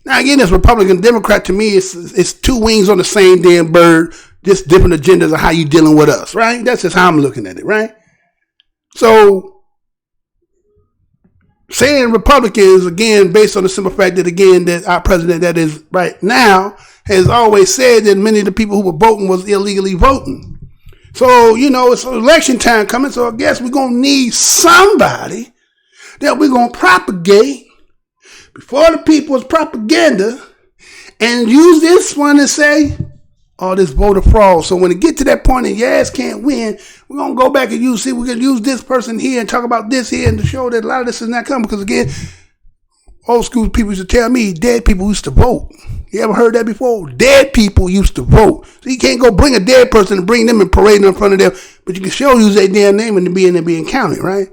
Now, again, this Republican Democrat, to me, it's two wings on the same damn bird, just different agendas of how you dealing with us, right? That's just how I'm looking at it, right? So, saying Republicans, again, based on the simple fact that, again, that our president that is right now has always said that many of the people who were voting was illegally voting. So, it's election time coming, so I guess we're going to need somebody that we're going to propagate before the people's propaganda and use this one to say, this voter fraud. So when it get to that point and your ass can't win, we're going to go back and we're going to use this person here and talk about this here and to show that a lot of this is not coming. Because again, old school people used to tell me dead people used to vote. You ever heard that before? Dead people used to vote. So you can't go bring a dead person and bring them and parade them in front of them, but you can sure use their damn name and being counted, right?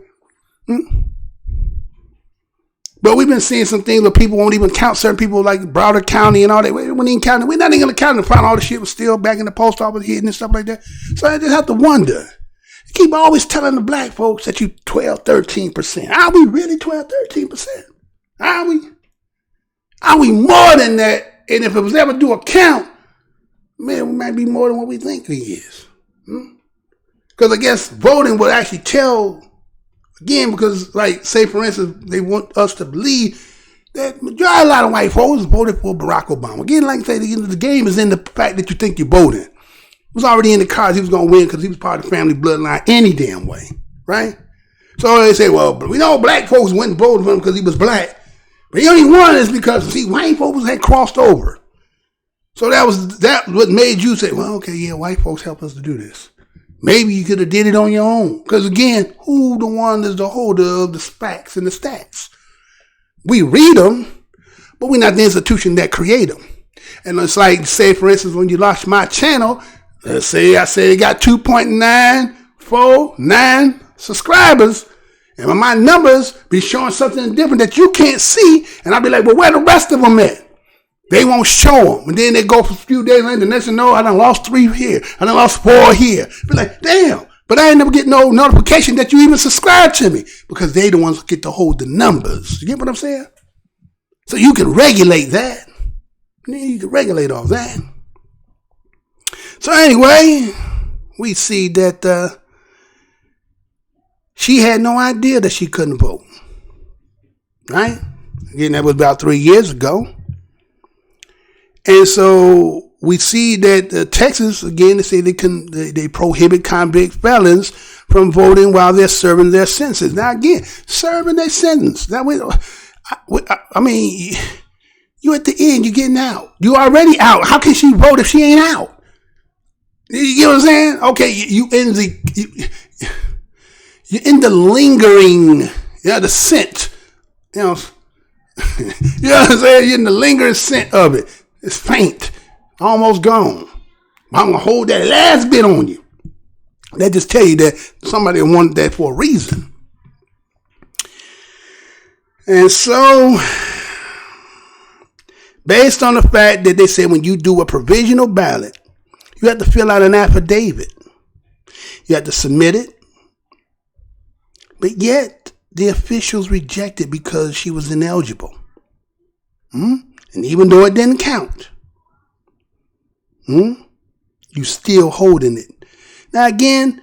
But we've been seeing some things where people won't even count certain people like Broward County and all that. We wouldn't even count it. We're not even going to count it and find all the shit was still back in the post office hidden and stuff like that. So I just have to wonder. You keep always telling the black folks that you 12, 13%. Are we really 12, 13%? Are we? Are we more than that? And if it was ever do a count, man, we might be more than what we think we is. Because I guess voting would actually tell. Again, because, like, say, for instance, they want us to believe that a lot of white folks voted for Barack Obama. Again, like I say, the game is in the fact that you think you're voting. It was already in the cards he was going to win because he was part of the family bloodline any damn way, right? So they say, well, we know black folks went and voted for him because he was black. But he only won is because, see, white folks had crossed over. So that what made you say, well, okay, yeah, white folks help us to do this. Maybe you could have did it on your own. Because again, who the one is the holder of the facts and the stats? We read them, but we're not the institution that create them. And it's like, say, for instance, when you launch my channel, let's say I say it got 2.949 subscribers, and my numbers be showing something different that you can't see, and I'll be like, well, where the rest of them at? They won't show them. And then they go for a few days later, the next thing you know, I done lost 3 here. I done lost 4 here. Be like, damn. But I ain't never get no notification that you even subscribe to me because they the ones who get to hold the numbers. You get what I'm saying? So you can regulate that. You can regulate all that. So anyway, we see that she had no idea that she couldn't vote. Right? Again, that was about 3 years ago. And so we see that Texas, again, they say they prohibit convict felons from voting while they're serving their sentences. Now, again, serving their sentence. That way, I mean, you at the end, you're getting out. You already out. How can she vote if she ain't out? You get what I'm saying? Okay, you're in the lingering, the scent. You know what I'm saying? You're in the lingering scent of it. It's faint, almost gone. I'm going to hold that last bit on you. That just tell you that somebody wanted that for a reason. And so, based on the fact that they say when you do a provisional ballot, you have to fill out an affidavit. You have to submit it. But yet, the officials rejected because she was ineligible. And even though it didn't count, you still holding it. Now again,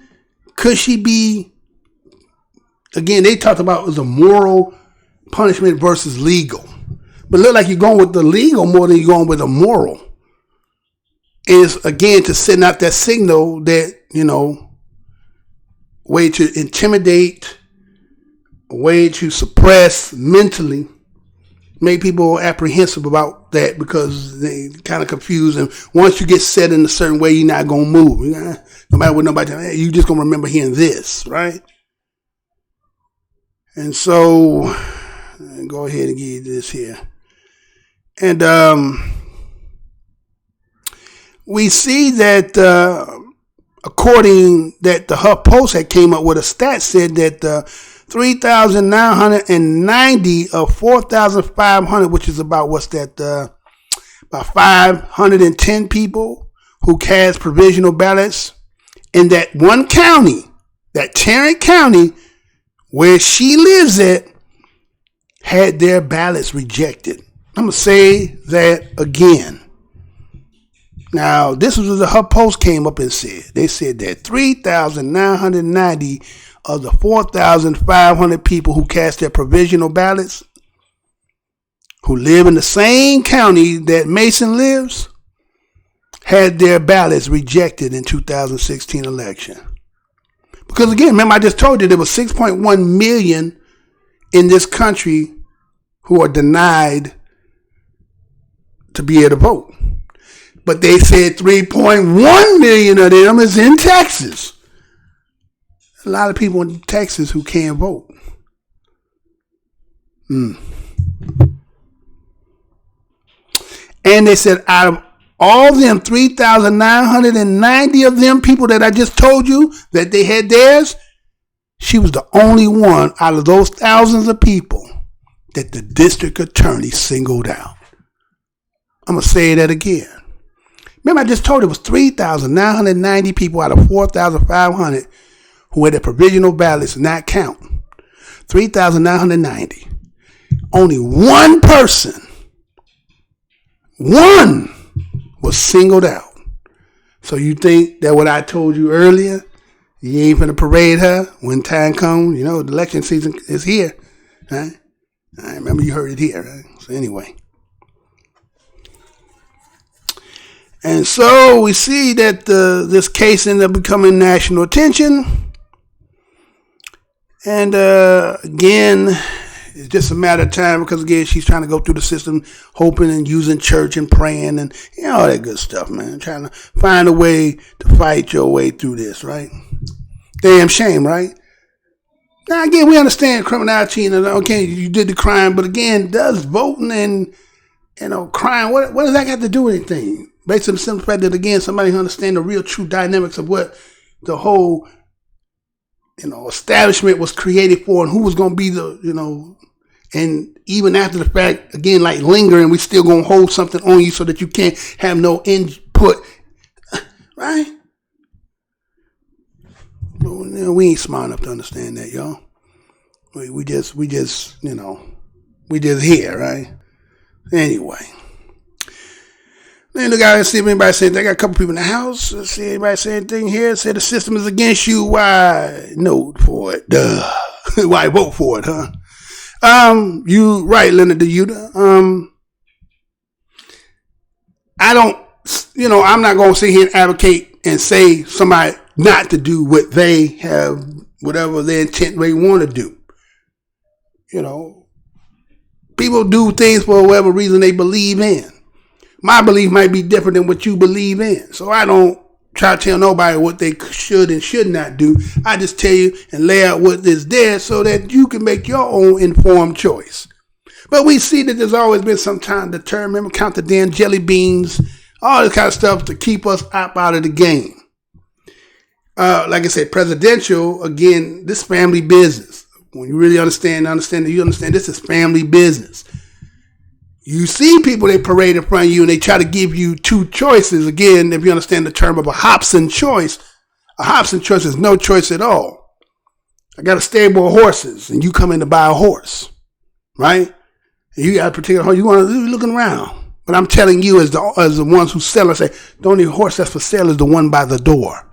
could she be, again, they talked about it was a moral punishment versus legal. But it look like you're going with the legal more than you're going with the moral. Is again to send out that signal that, way to intimidate, a way to suppress mentally, make people apprehensive about that because they kind of confused. And once you get set in a certain way, you're not going to move. No matter what nobody tells you, you're just going to remember hearing this, right? And so, go ahead and give you this here. And we see that according that the HuffPost had came up with a stat said that 3,990 of 4,500, which is about, about 510 people who cast provisional ballots in that one county, that Tarrant County, where she lives at, had their ballots rejected. I'm going to say that again. Now, this was what the HuffPost came up and said. They said that 3,990 of the 4,500 people who cast their provisional ballots, who live in the same county that Mason lives, had their ballots rejected in 2016 election. Because again, remember I just told you there was 6.1 million in this country who are denied to be able to vote. But they said 3.1 million of them is in Texas. A lot of people in Texas who can't vote. And they said out of all them 3,990 of them people that I just told you that they had theirs, she was the only one out of those thousands of people that the district attorney singled out. I'm going to say that again. Remember, I just told you it was 3,990 people out of 4,500 who had their provisional ballots not count. 3,990. Only one person, one, was singled out. So you think that what I told you earlier, you ain't finna parade her when time comes? The election season is here. Right? I remember you heard it here. Right? So anyway. And so we see that this case ended up becoming national attention. And again, it's just a matter of time because, again, she's trying to go through the system, hoping and using church and praying and all that good stuff, man. Trying to find a way to fight your way through this, right? Damn shame, right? Now, again, we understand criminality and, okay, you did the crime. But, again, does voting and, crime, what does that got to do with anything? Based on the simple fact that, again, somebody who understands the real true dynamics of what the whole, establishment was created for and who was going to be the, and even after the fact, again, like lingering, we still going to hold something on you so that you can't have no input, right? But, we ain't smart enough to understand that, y'all. We just here, right? Anyway. Then look out and see if anybody said they got a couple people in the house. Let's see anybody say anything here. Say the system is against you. Why no for it? Duh. Why vote for it, huh? You right, Leonard the Yuta. I don't, I'm not gonna sit here and advocate and say somebody not to do what they have, whatever their intent they want to do. People do things for whatever reason they believe in. My belief might be different than what you believe in. So I don't try to tell nobody what they should and should not do. I just tell you and lay out what is there so that you can make your own informed choice. But we see that there's always been some time to turn. Remember, count the damn jelly beans, all this kind of stuff to keep us out of the game. Like I said, presidential, again, this family business. When you really understand this is family business. You see people, they parade in front of you and they try to give you two choices. Again, if you understand the term of a Hobson choice is no choice at all. I got a stable of horses and you come in to buy a horse, right? And you got a particular horse, you want to be looking around. But I'm telling you, as the ones who sell it, say, the only horse that's for sale is the one by the door.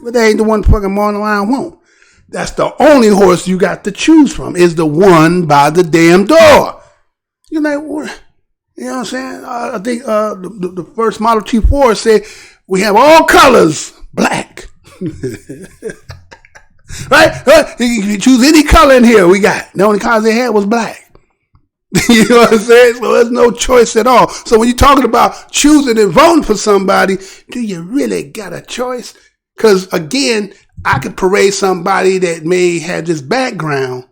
But that ain't the one fucking mowing around won't. That's the only horse you got to choose from, is the one by the damn door. You're like, what? You know what I'm saying? I think the first Model T Ford said, we have all colors, black. Right? You can choose any color in here we got. The only colors they had was black. You know what I'm saying? So there's no choice at all. So when you're talking about choosing and voting for somebody, do you really got a choice? Because again, I could parade somebody that may have this background,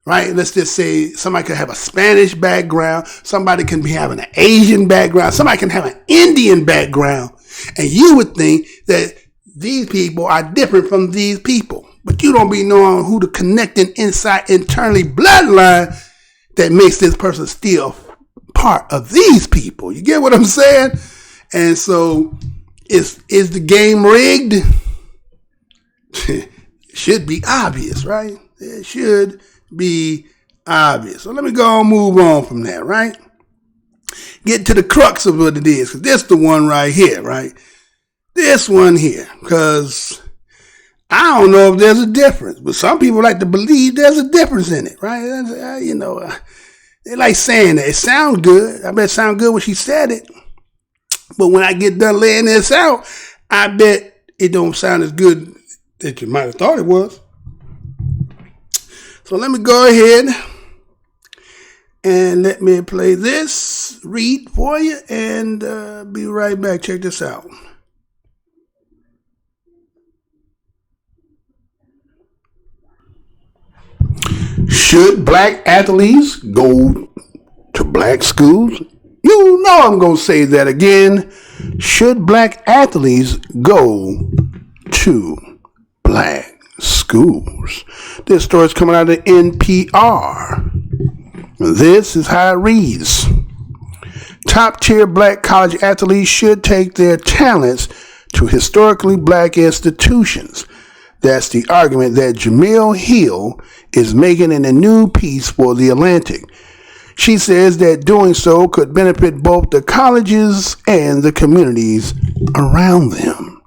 right? Let's just say somebody could have a Spanish background. Somebody can be having an Asian background. Somebody can have an Indian background. And you would think that these people are different from these people. But you don't be knowing who the connecting internally bloodline that makes this person still part of these people. You get what I'm saying? And so is the game rigged? It should be obvious, right? It should be obvious. So let me go and move on from that, right? Get to the crux of what it is. Because this is the one right here, right? This one here. Because I don't know if there's a difference, but some people like to believe there's a difference in it, right? They like saying that. It sounds good. I bet it sounded good when she said it. But when I get done laying this out, I bet it don't sound as good that you might have thought it was. So let me go ahead and let me play this, read for you, and be right back. Check this out. Should black athletes go to black schools? You know I'm going to say that again. Should black athletes go to black schools? This story is coming out of NPR. This is how it reads. Top-tier black college athletes should take their talents to historically black institutions. That's the argument that JAMELEHILL is making in a new piece for The Atlantic. She says that doing so could benefit both the colleges and the communities around them.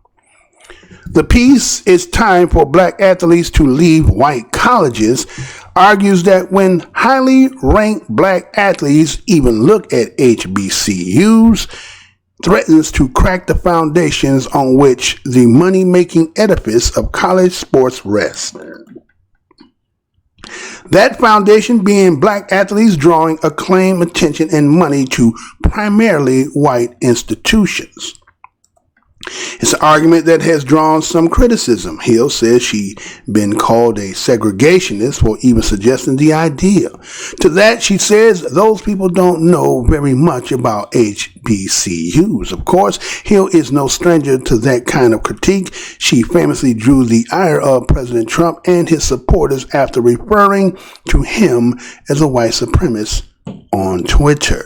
The piece, "It's Time for Black Athletes to Leave White Colleges," argues that when highly ranked black athletes even look at HBCUs, threatens to crack the foundations on which the money-making edifice of college sports rests. That foundation being black athletes drawing acclaim, attention, and money to primarily white institutions. It's an argument that has drawn some criticism. Hill says she's been called a segregationist for even suggesting the idea. To that, she says those people don't know very much about HBCUs. Of course, Hill is no stranger to that kind of critique. She famously drew the ire of President Trump and his supporters after referring to him as a white supremacist on Twitter.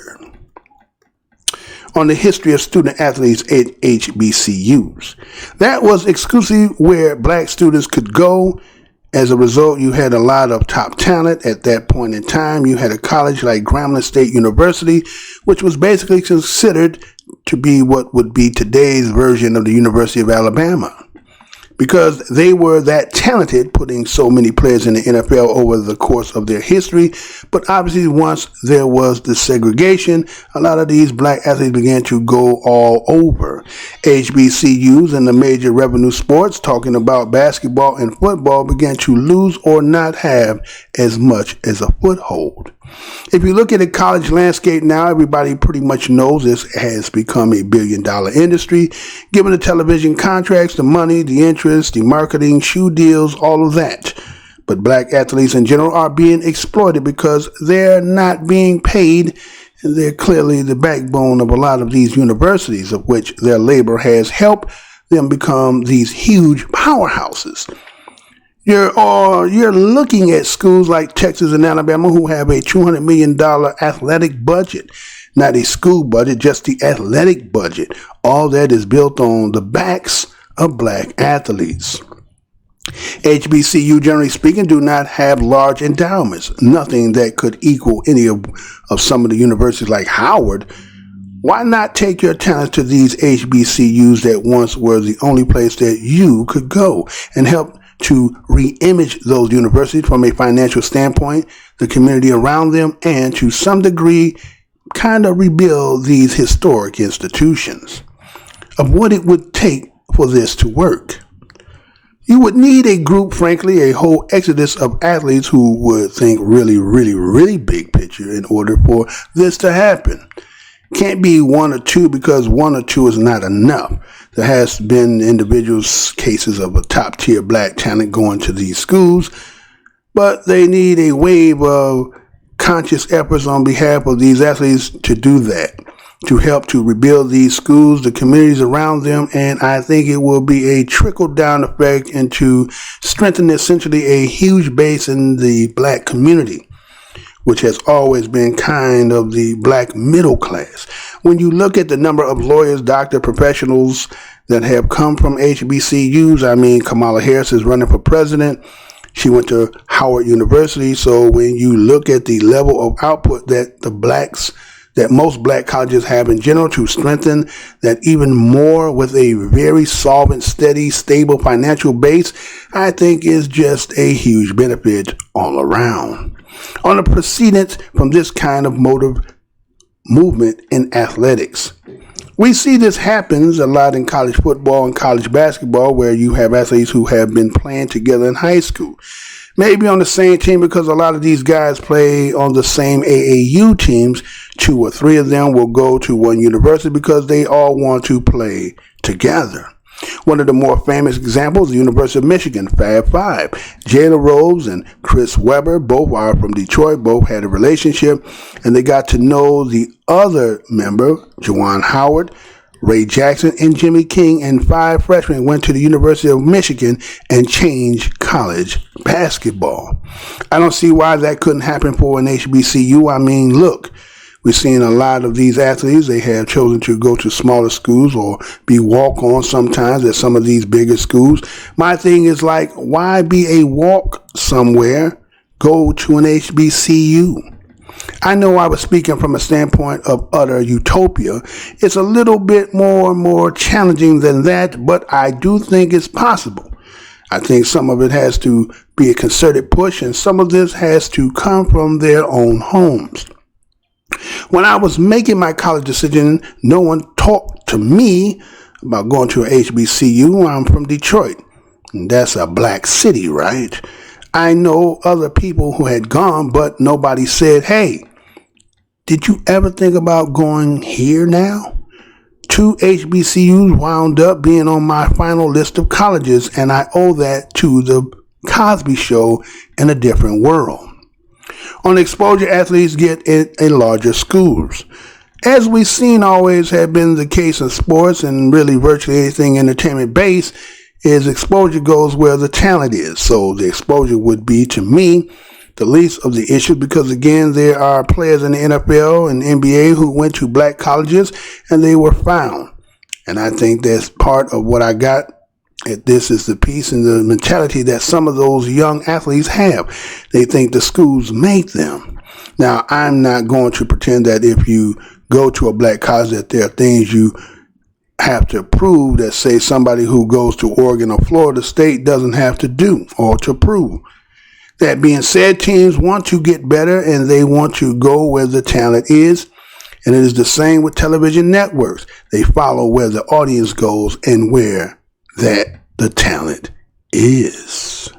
On the history of student athletes at HBCUs. That was exclusively where black students could go. As a result, you had a lot of top talent at that point in time. You had a college like Grambling State University, which was basically considered to be what would be today's version of the University of Alabama. Because they were that talented, putting so many players in the NFL over the course of their history. But obviously, once there was the segregation, a lot of these black athletes began to go all over. HBCUs and the major revenue sports, talking about basketball and football, began to lose or not have as much as a foothold. If you look at the college landscape now, everybody pretty much knows this has become a billion-dollar industry. Given the television contracts, the money, the interest, the marketing, shoe deals, all of that. But black athletes in general are being exploited because they're not being paid, and they're clearly the backbone of a lot of these universities, of which their labor has helped them become these huge powerhouses. You're looking at schools like Texas and Alabama who have a $200 million athletic budget. Not a school budget, just the athletic budget. All that is built on the backs of black athletes. HBCU, generally speaking, do not have large endowments, nothing that could equal any of some of the universities like Howard. Why not take your talents to these HBCUs that once were the only place that you could go and help to re-image those universities from a financial standpoint, the community around them, and to some degree kind of rebuild these historic institutions? Of what it would take for this to work. You would need a group, frankly, a whole exodus of athletes who would think really, really, really big picture in order for this to happen. Can't be one or two, because one or two is not enough. There has been individuals, cases of a top tier black talent going to these schools, but they need a wave of conscious efforts on behalf of these athletes to do that, to help to rebuild these schools, the communities around them, and I think it will be a trickle-down effect into strengthening essentially a huge base in the black community, which has always been kind of the black middle class. When you look at the number of lawyers, doctor, professionals that have come from HBCUs, I mean, Kamala Harris is running for president. She went to Howard University. So when you look at the level of output that that most black colleges have in general, to strengthen that even more with a very solvent, steady, stable financial base, I think is just a huge benefit all around. On the proceedings from this kind of movement in athletics, we see this happens a lot in college football and college basketball, where you have athletes who have been playing together in high school, maybe on the same team, because a lot of these guys play on the same AAU teams. 2 or 3 of them will go to one university because they all want to play together. One of the more famous examples, the University of Michigan, Fab Five. Jalen Rose and Chris Webber, both are from Detroit, both had a relationship, and they got to know the other member, Juwan Howard, Ray Jackson, and Jimmy King, and 5 freshmen went to the University of Michigan and changed college basketball. I don't see why that couldn't happen for an HBCU. I mean, look, we've seen a lot of these athletes, they have chosen to go to smaller schools or be walk-on sometimes at some of these bigger schools. My thing is, like, why be a walk somewhere? Go to an HBCU. I know I was speaking from a standpoint of utter utopia. It's a little bit more challenging than that, but I do think it's possible. I think some of it has to be a concerted push, and some of this has to come from their own homes. When I was making my college decision, no one talked to me about going to an HBCU. I'm from Detroit, and that's a black city, right? I know other people who had gone, but nobody said, hey, did you ever think about going here now? 2 HBCUs wound up being on my final list of colleges, and I owe that to the Cosby Show and A Different World. On exposure, athletes get in larger schools. As we've seen always have been the case in sports and really virtually anything entertainment based, is exposure goes where the talent is. So the exposure would be, to me, the least of the issues, because again, there are players in the NFL and NBA who went to black colleges and they were found. And I think that's part of what I got. This is the piece and the mentality that some of those young athletes have. They think the schools make them. Now, I'm not going to pretend that if you go to a black college that there are things you have to prove that, say, somebody who goes to Oregon or Florida State doesn't have to do or to prove. That being said, teams want to get better and they want to go where the talent is. And it is the same with television networks. They follow where the audience goes and where that the talent is.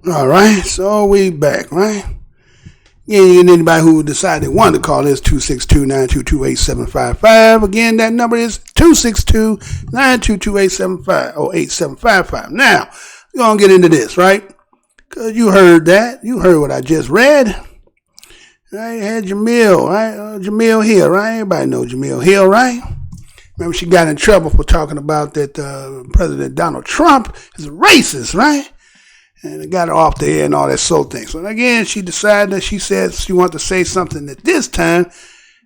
All right, so we back, right? Yeah, and anybody who decided they wanted to call this 262-922-8755. Again, that number is 262-922-8755 or 8755. Now, we're going to get into this, right? Because you heard that. You heard what I just read. Right? Had Jamil, right? Jamelehill, right? Everybody know Jamelehill, right? Remember, she got in trouble for talking about that President Donald Trump is a racist, right? And it got her off the air and all that soul thing. So again, she decided that she said she wanted to say something at this time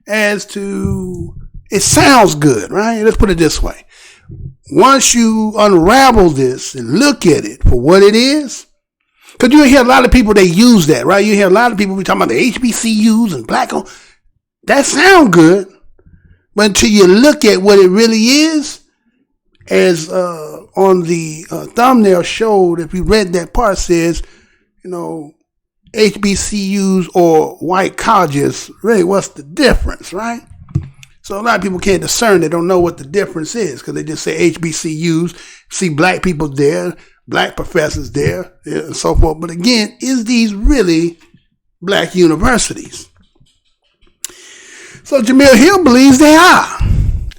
as to, it sounds good, right? Let's put it this way. Once you unravel this and look at it for what it is, because you hear a lot of people, they use that, right? You hear a lot of people be talking about the HBCUs and black. That sound good. But until you look at what it really is, as on the thumbnail showed, if you read that part, says, you know, HBCUs or white colleges, really what's the difference, right? So a lot of people can't discern, they don't know what the difference is because they just say HBCUs, see black people there, black professors there, and so forth. But again, is these really black universities? So Jamelehill believes they are.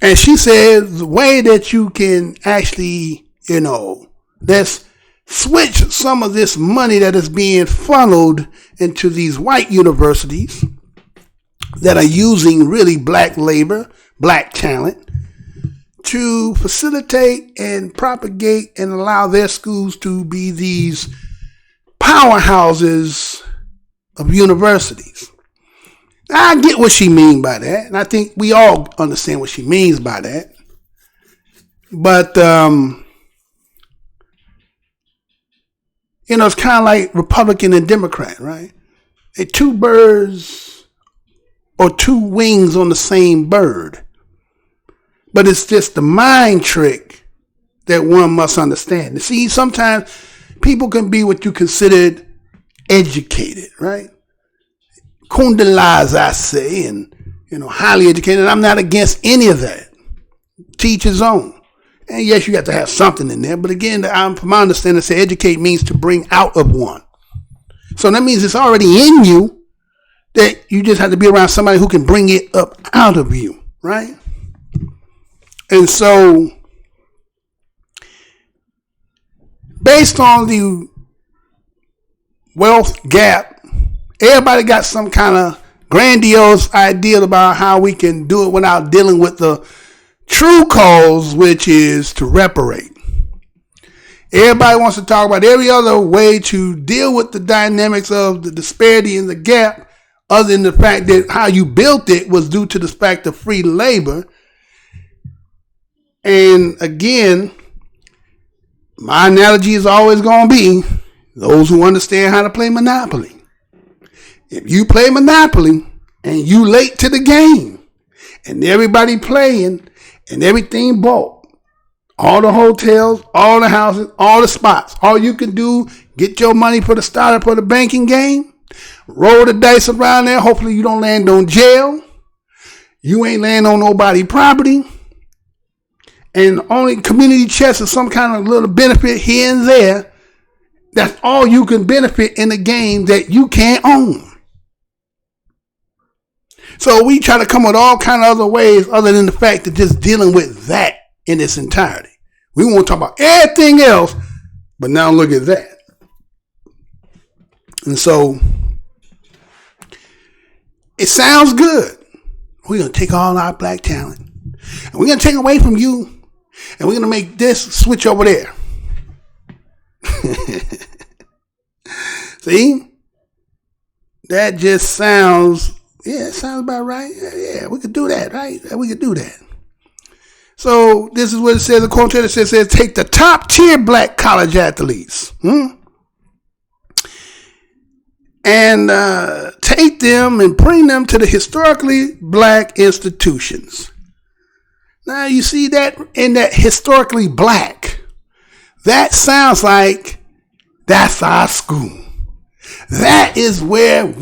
And she says the way that you can actually, you know, let's switch some of this money that is being funneled into these white universities that are using really black labor, black talent, to facilitate and propagate and allow their schools to be these powerhouses of universities. I get what she means by that, and I think we all understand what she means by that. But, you know, it's kind of like Republican and Democrat, right? They're two birds or two wings on the same bird. But it's just the mind trick that one must understand. You see, sometimes people can be what you considered educated, right? Kundalaz, I say, and, you know, highly educated. I'm not against any of that. Teach his own. And yes, you got to have something in there. But again, from my understanding, say educate means to bring out of one. So that means it's already in you that you just have to be around somebody who can bring it up out of you, right? And so, based on the wealth gap, everybody got some kind of grandiose idea about how we can do it without dealing with the true cause, which is to reparate. Everybody wants to talk about every other way to deal with the dynamics of the disparity in the gap, other than the fact that how you built it was due to the fact of free labor. And again, my analogy is always going to be those who understand how to play Monopoly. If you play Monopoly and you late to the game and everybody playing and everything bought, all the hotels, all the houses, all the spots, all you can do, get your money for the startup of the banking game, roll the dice around there. Hopefully you don't land on jail. You ain't land on nobody's property. And only community chest is some kind of little benefit here and there. That's all you can benefit in a game that you can't own. So we try to come with all kind of other ways other than the fact of just dealing with that in its entirety. We want to talk about everything else, but now look at that. And so it sounds good. We're going to take all our black talent and we're going to take away from you and we're going to make this switch over there. See? That just sounds, yeah, it sounds about right. Yeah, we could do that, right? We could do that. So this is what it says. The quote says, take the top tier black college athletes and take them and bring them to the historically black institutions. Now you see that in that historically black, that sounds like that's our school. That is where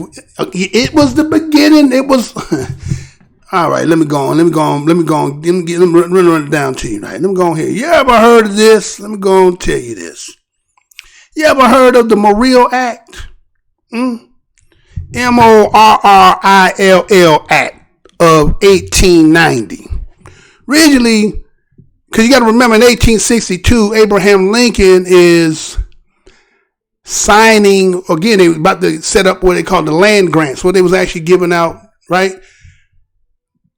it was the beginning. It was all right. Let me go on. Let me run it down to you. Right? Let me go on here. You ever heard of this? Let me go on and tell you this. You ever heard of the Morrill Act? M-O-R-R-I-L-L Act of 1890. Originally, because you got to remember, in 1862, Abraham Lincoln is signing, again, they were about to set up what they call the land grants, what they was actually giving out, right?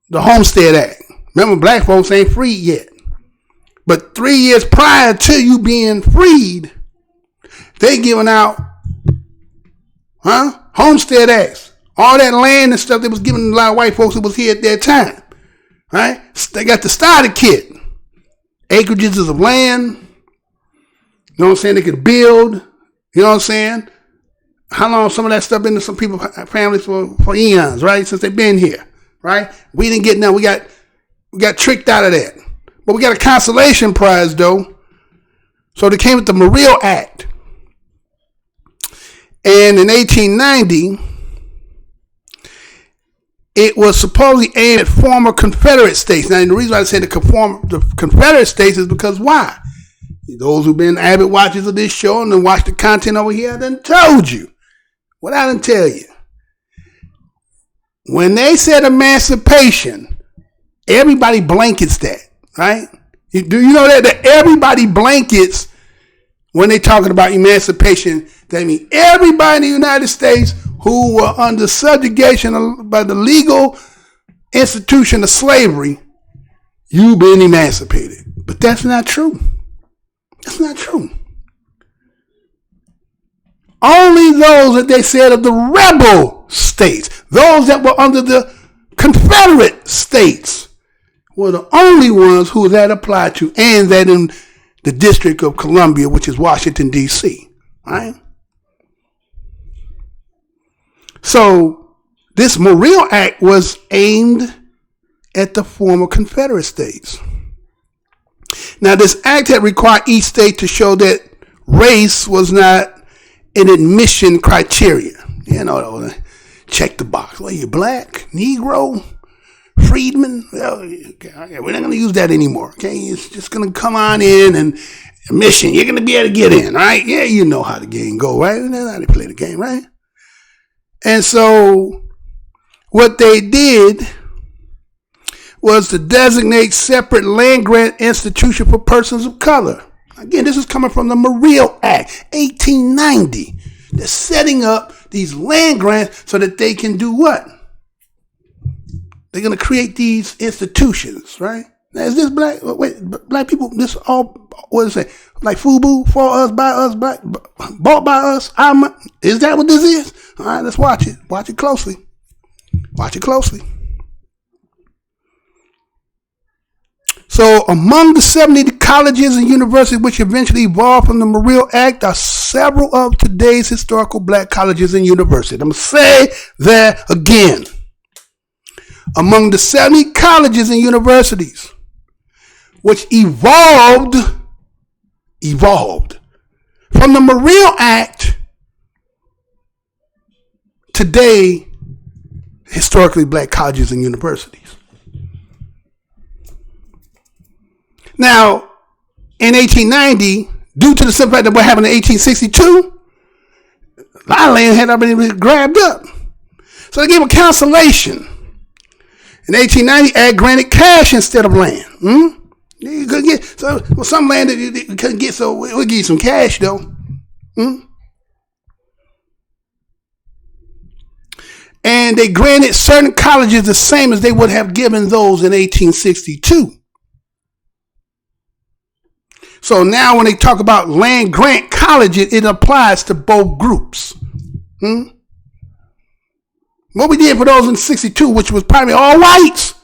The Homestead Act. Remember, black folks ain't freed yet. But 3 years prior to you being freed, they giving out, Homestead Acts. All that land and stuff they was giving a lot of white folks that was here at that time, right? They got the starter kit. Acreages of land, you know what I'm saying? They could build, you know what I'm saying? How long some of that stuff been to some people's families for eons, right? Since they've been here, right? We didn't get none. We got tricked out of that. But we got a consolation prize, though. So they came with the Morrill Act. And in 1890, it was supposedly aimed at former Confederate states. Now, the reason why I say the Confederate states is because why? Those who've been avid watchers of this show and then watch the content over here, I done told you. What I done tell you. When they said emancipation, everybody blankets that, right? Do you know that everybody blankets when they talking about emancipation? That means everybody in the United States who were under subjugation by the legal institution of slavery, you've been emancipated. But that's not true. That's not true. Only those that they said of the rebel states, those that were under the Confederate states, were the only ones who that applied to, and that in the District of Columbia, which is Washington, D.C., right? So this Morrill Act was aimed at the former Confederate states. Now, this act had required each state to show that race was not an admission criteria. You know, check the box. Well, you black, Negro, freedman? Well, we're not going to use that anymore. Okay, it's just going to come on in and admission. You're going to be able to get in, right? Yeah, you know how the game go, right? That's how they play the game, right? And so what they did was to designate separate land grant institution for persons of color. Again, this is coming from the Morrill Act, 1890. They're setting up these land grants so that they can do what? They're going to create these institutions, right? Now, is this black? Wait, black people, this all, what is it? Like FUBU, for us, by us, black, bought by us. Is that what this is? All right, let's watch it. Watch it closely. Watch it closely. So among the 70 colleges and universities which eventually evolved from the Morrill Act are several of today's historical black colleges and universities. I'm going to say that again. Among the 70 colleges and universities which evolved from the Morrill Act, today, historically black colleges and universities. Now, in 1890, due to the simple fact that what happened in 1862, a lot of land had already been grabbed up. So they gave a cancellation. In 1890, Act granted cash instead of land. You couldn't get some land that you couldn't get, so we'll give you some cash though. And they granted certain colleges the same as they would have given those in 1862. So now when they talk about land grant colleges, it applies to both groups. What we did for those in 62, which was probably all whites,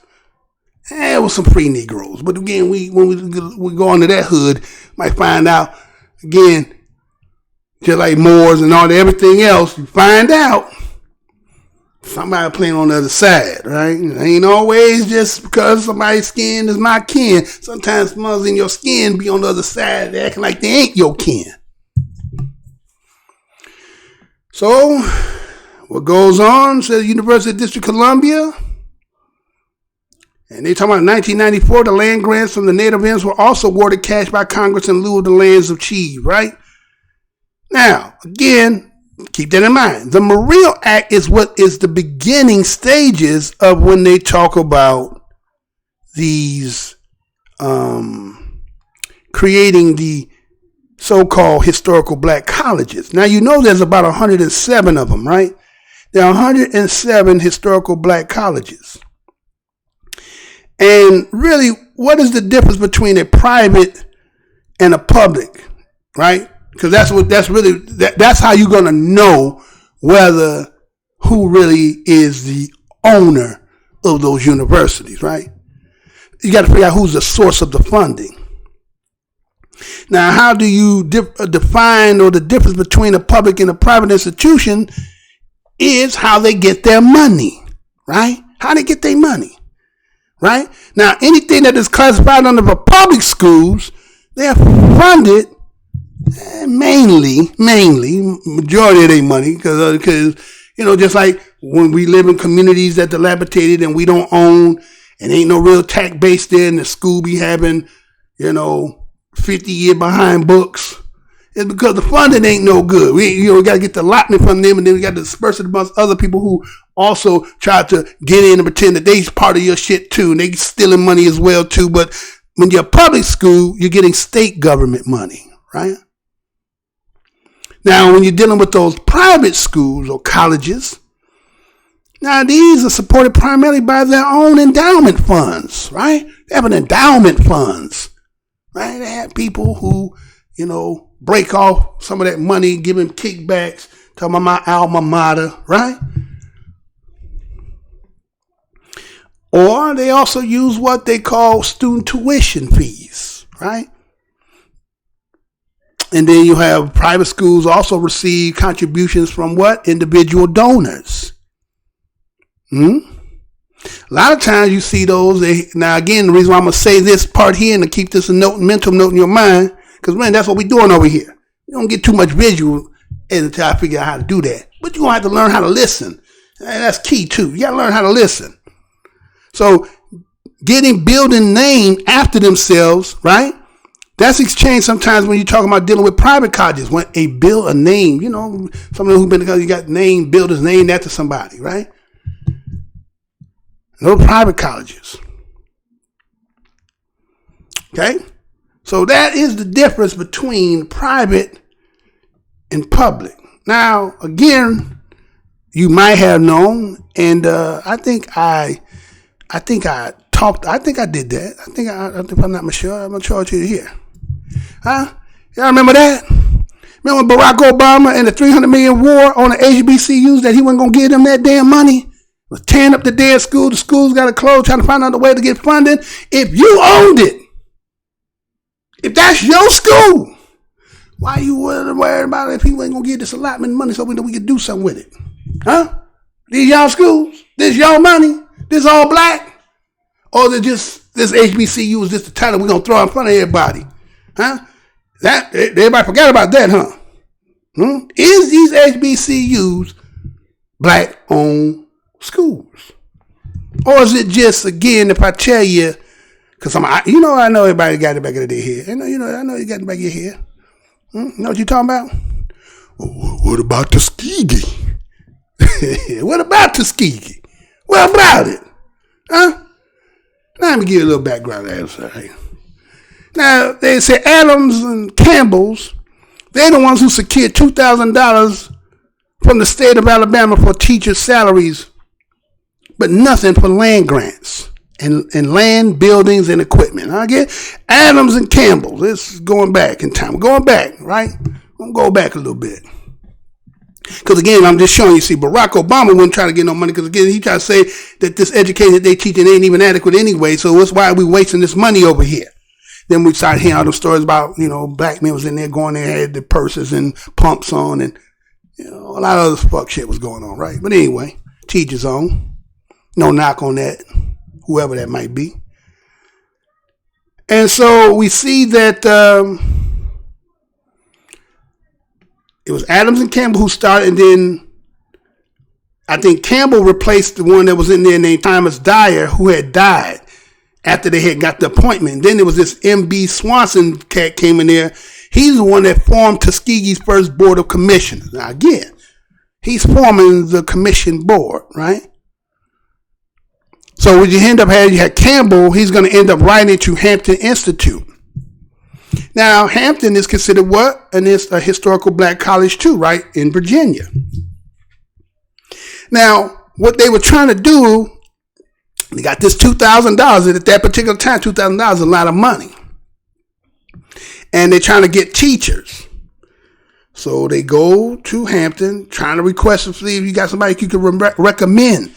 it was some free Negroes. But again, when we go into that hood, might find out, again, just like Moors and all everything else, you find out somebody playing on the other side, right? It ain't always just because somebody's skin is my kin. Sometimes mothers in your skin be on the other side acting like they ain't your kin. So, what goes on, says University of District of Columbia, and they talking about 1994, the land grants from the Native Indians were also awarded cash by Congress in lieu of the lands achieved, right? Now, again, keep that in mind. The MRBLOW Act is what is the beginning stages of when they talk about these creating the so-called historical black colleges. Now, you know there's about 107 of them, right? There are 107 historical black colleges. And really, what is the difference between a private and a public, right? Because that's how you're gonna know whether who really is the owner of those universities, right? You got to figure out who's the source of the funding. Now, how do you define, or the difference between a public and a private institution is how they get their money, right? How they get their money, right? Now, anything that is classified under the public schools, they're funded mainly, majority of their money, because just like when we live in communities that dilapidated and we don't own, and ain't no real tax base there, and the school be having, 50-year behind books. It's because the funding ain't no good. We got to get the allotment from them, and then we got to disperse it amongst other people who also try to get in and pretend that they's part of your shit too, and they stealing money as well too. But when you're a public school, you're getting state government money, right? Now, when you're dealing with those private schools or colleges, now these are supported primarily by their own endowment funds, right? They have an endowment funds, right? They have people who, break off some of that money, give them kickbacks, talking about my alma mater, right? Or they also use what they call student tuition fees, right? And then you have private schools also receive contributions from what? Individual donors. A lot of times you see those. Now, again, the reason why I'm going to say this part here and to keep this a mental note in your mind, because, man, that's what we're doing over here. You don't get too much visual until I figure out how to do that. But you're going to have to learn how to listen. And that's key, too. You got to learn how to listen. So building name after themselves, right? That's exchanged sometimes when you're talking about dealing with private colleges. When a name, someone who's you got name, builders named after somebody, right? No private colleges. Okay? So that is the difference between private and public. Now, again, you might have known, and I think I did that. If I'm not sure, I'm going to charge you here. Huh? Y'all remember that? Remember when Barack Obama and the $300 million war on the HBCUs that he wasn't going to give them that damn money? Was tearing up the damn school. The schools got to close, trying to find out a way to get funding. If you owned it, if that's your school, why you worried about it if he wasn't going to give this allotment money so we could do something with it? Huh? These y'all schools? This y'all money? This all black? Or is it just this HBCU is just the title we're going to throw in front of everybody? Huh? That everybody forgot about that, huh? Is these HBCUs black-owned schools? Or is it just, again, if I tell you, because I know everybody got it back in their head. I know you got it back in your head. You know what you talking about? What about Tuskegee? What about Tuskegee? What about it? Huh? Now, let me give you a little background answer. Now, they say Adams and Campbell's, they're the ones who secured $2,000 from the state of Alabama for teachers' salaries, but nothing for land grants and land, buildings, and equipment. I get Adams and Campbell. This is going back in time. We're going back, right? I'm going to go back a little bit. Because, again, I'm just showing you, see, Barack Obama wouldn't try to get no money because, again, he tried to say that this education that they teaching ain't even adequate anyway, so that's why we wasting this money over here. Then we started hearing all the stories about, black men was in there going there, had the purses and pumps on, and, a lot of other fuck shit was going on, right? But anyway, teachers on. No knock on that, whoever that might be. And so we see that it was Adams and Campbell who started, and then I think Campbell replaced the one that was in there named Thomas Dyer, who had died after they had got the appointment. And then there was this M.B. Swanson cat came in there. He's the one that formed Tuskegee's first board of commissioners. Now again, he's forming the commission board, right? So what you end up having, you had Campbell, he's going to end up writing to Hampton Institute. Now, Hampton is considered what? A historical black college too, right? In Virginia. Now, what they were trying to do, they got this $2,000, and at that particular time, $2,000 is a lot of money. And they're trying to get teachers. So they go to Hampton, trying to request to see if you got somebody you could recommend.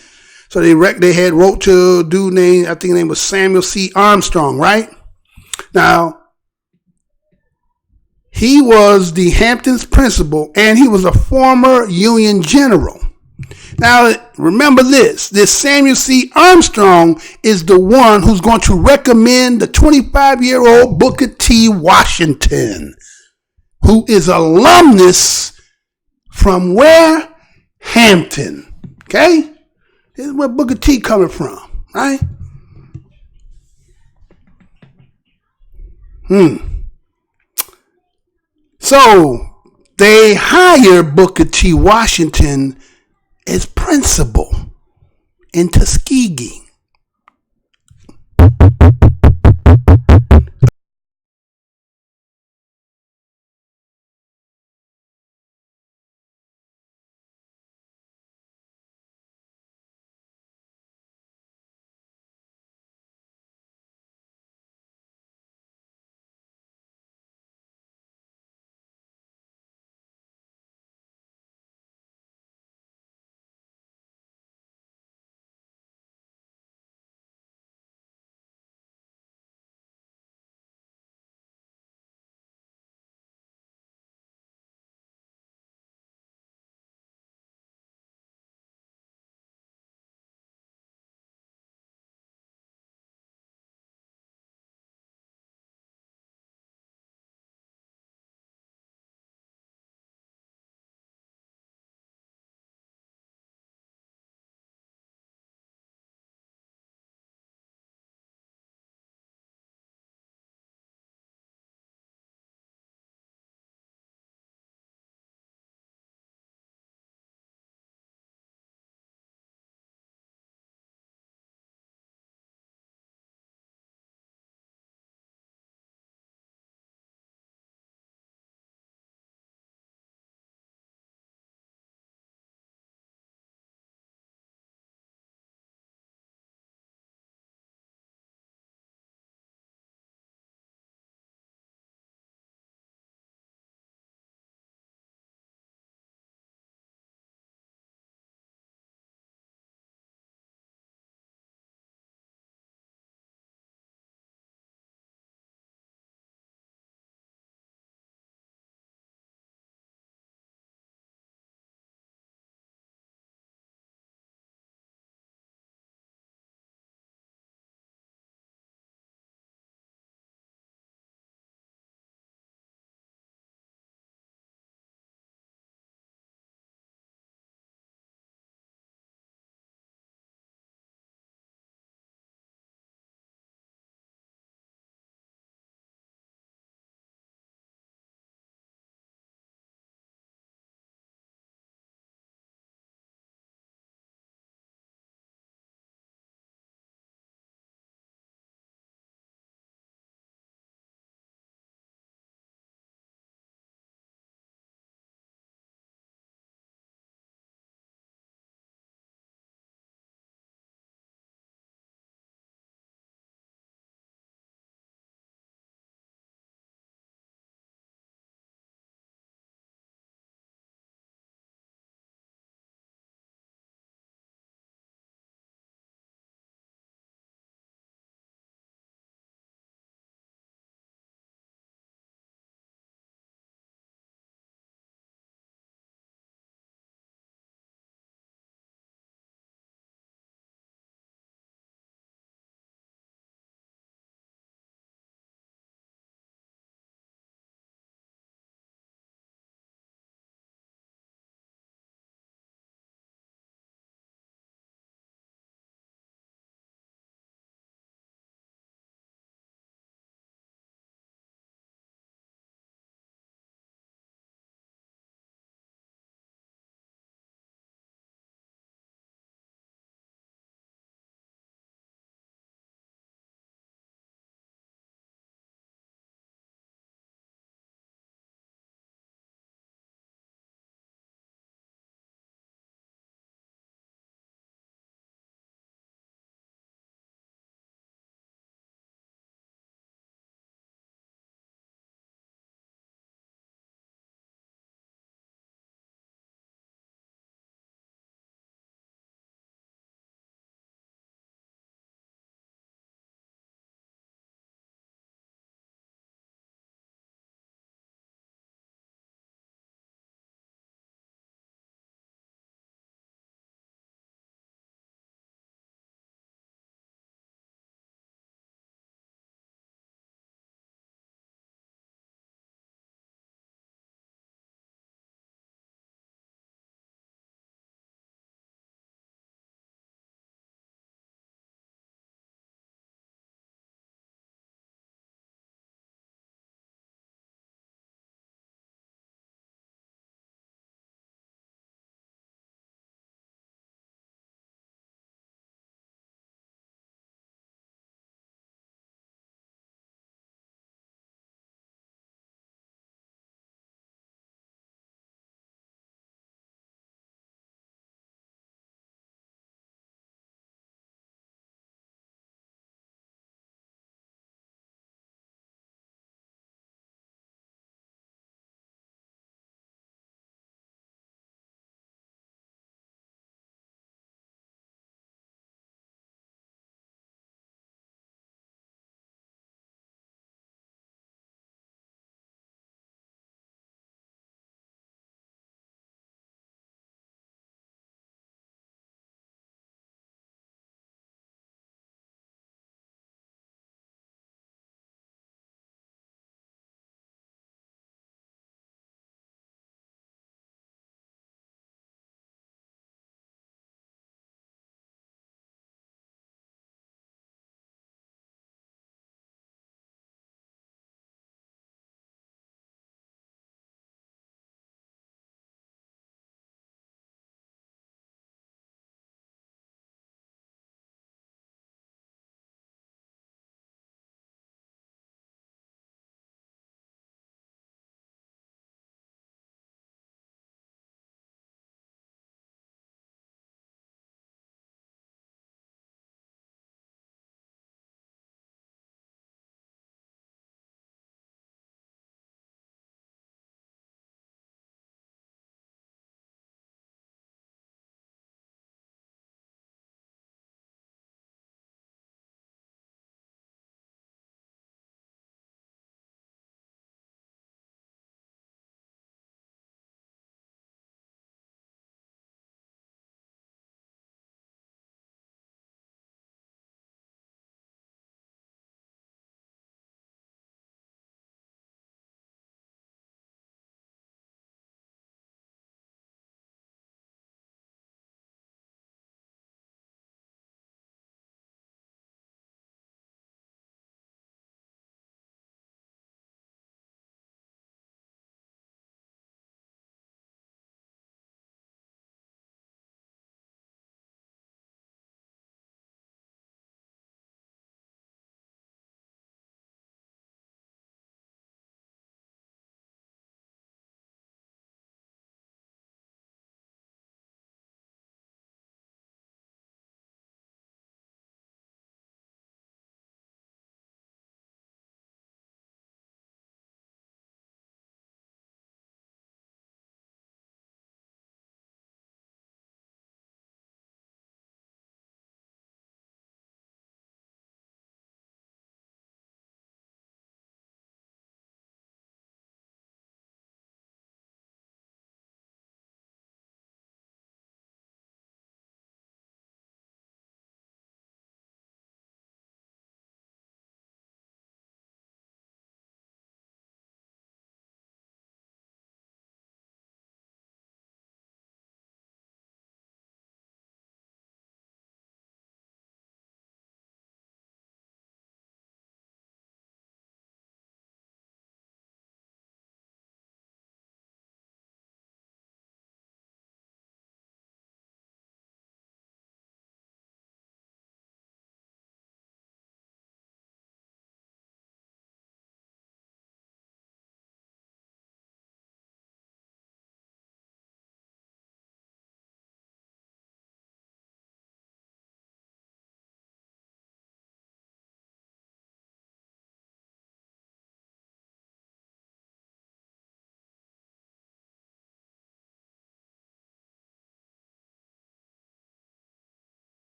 So they wrote to a dude named, I think his name was Samuel C. Armstrong, right? Now, he was the Hampton's principal, and he was a former Union general. Now, remember this Samuel C. Armstrong is the one who's going to recommend the 25-year-old Booker T. Washington, who is alumnus from where? Hampton. Okay? This is where Booker T coming from, right? So they hire Booker T. Washington as principal in Tuskegee.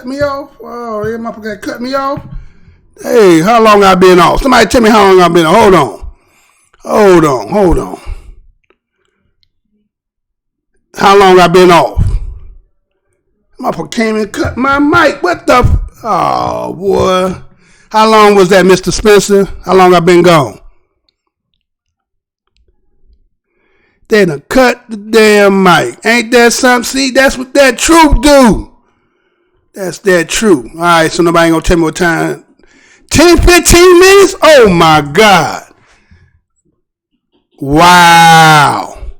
cut me off? Oh, yeah, motherfucker cut me off? Hey, how long I been off? Somebody tell me how long I've been off. Hold on. How long I been off? Motherfucker came and cut my mic. What the? Oh, boy. How long was that, Mr. Spencer? How long I been gone? They done cut the damn mic. Ain't that something? See, that's what that truth do. That's that truth. All right, so nobody ain't gonna tell me what time. 10, 15 minutes? Oh, my God. Wow.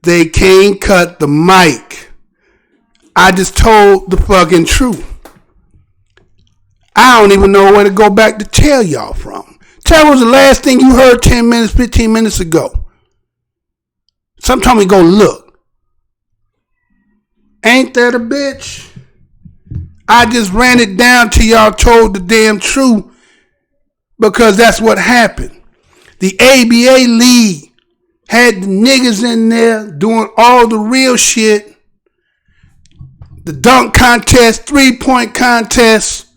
They can't cut the mic. I just told the fucking truth. I don't even know where to go back to tell y'all from. Tell me what was the last thing you heard 10 minutes, 15 minutes ago. Sometime we go look. Ain't that a bitch? I just ran it down till y'all told the damn truth because that's what happened. The ABA league had the niggas in there doing all the real shit. The dunk contest, 3-point contest.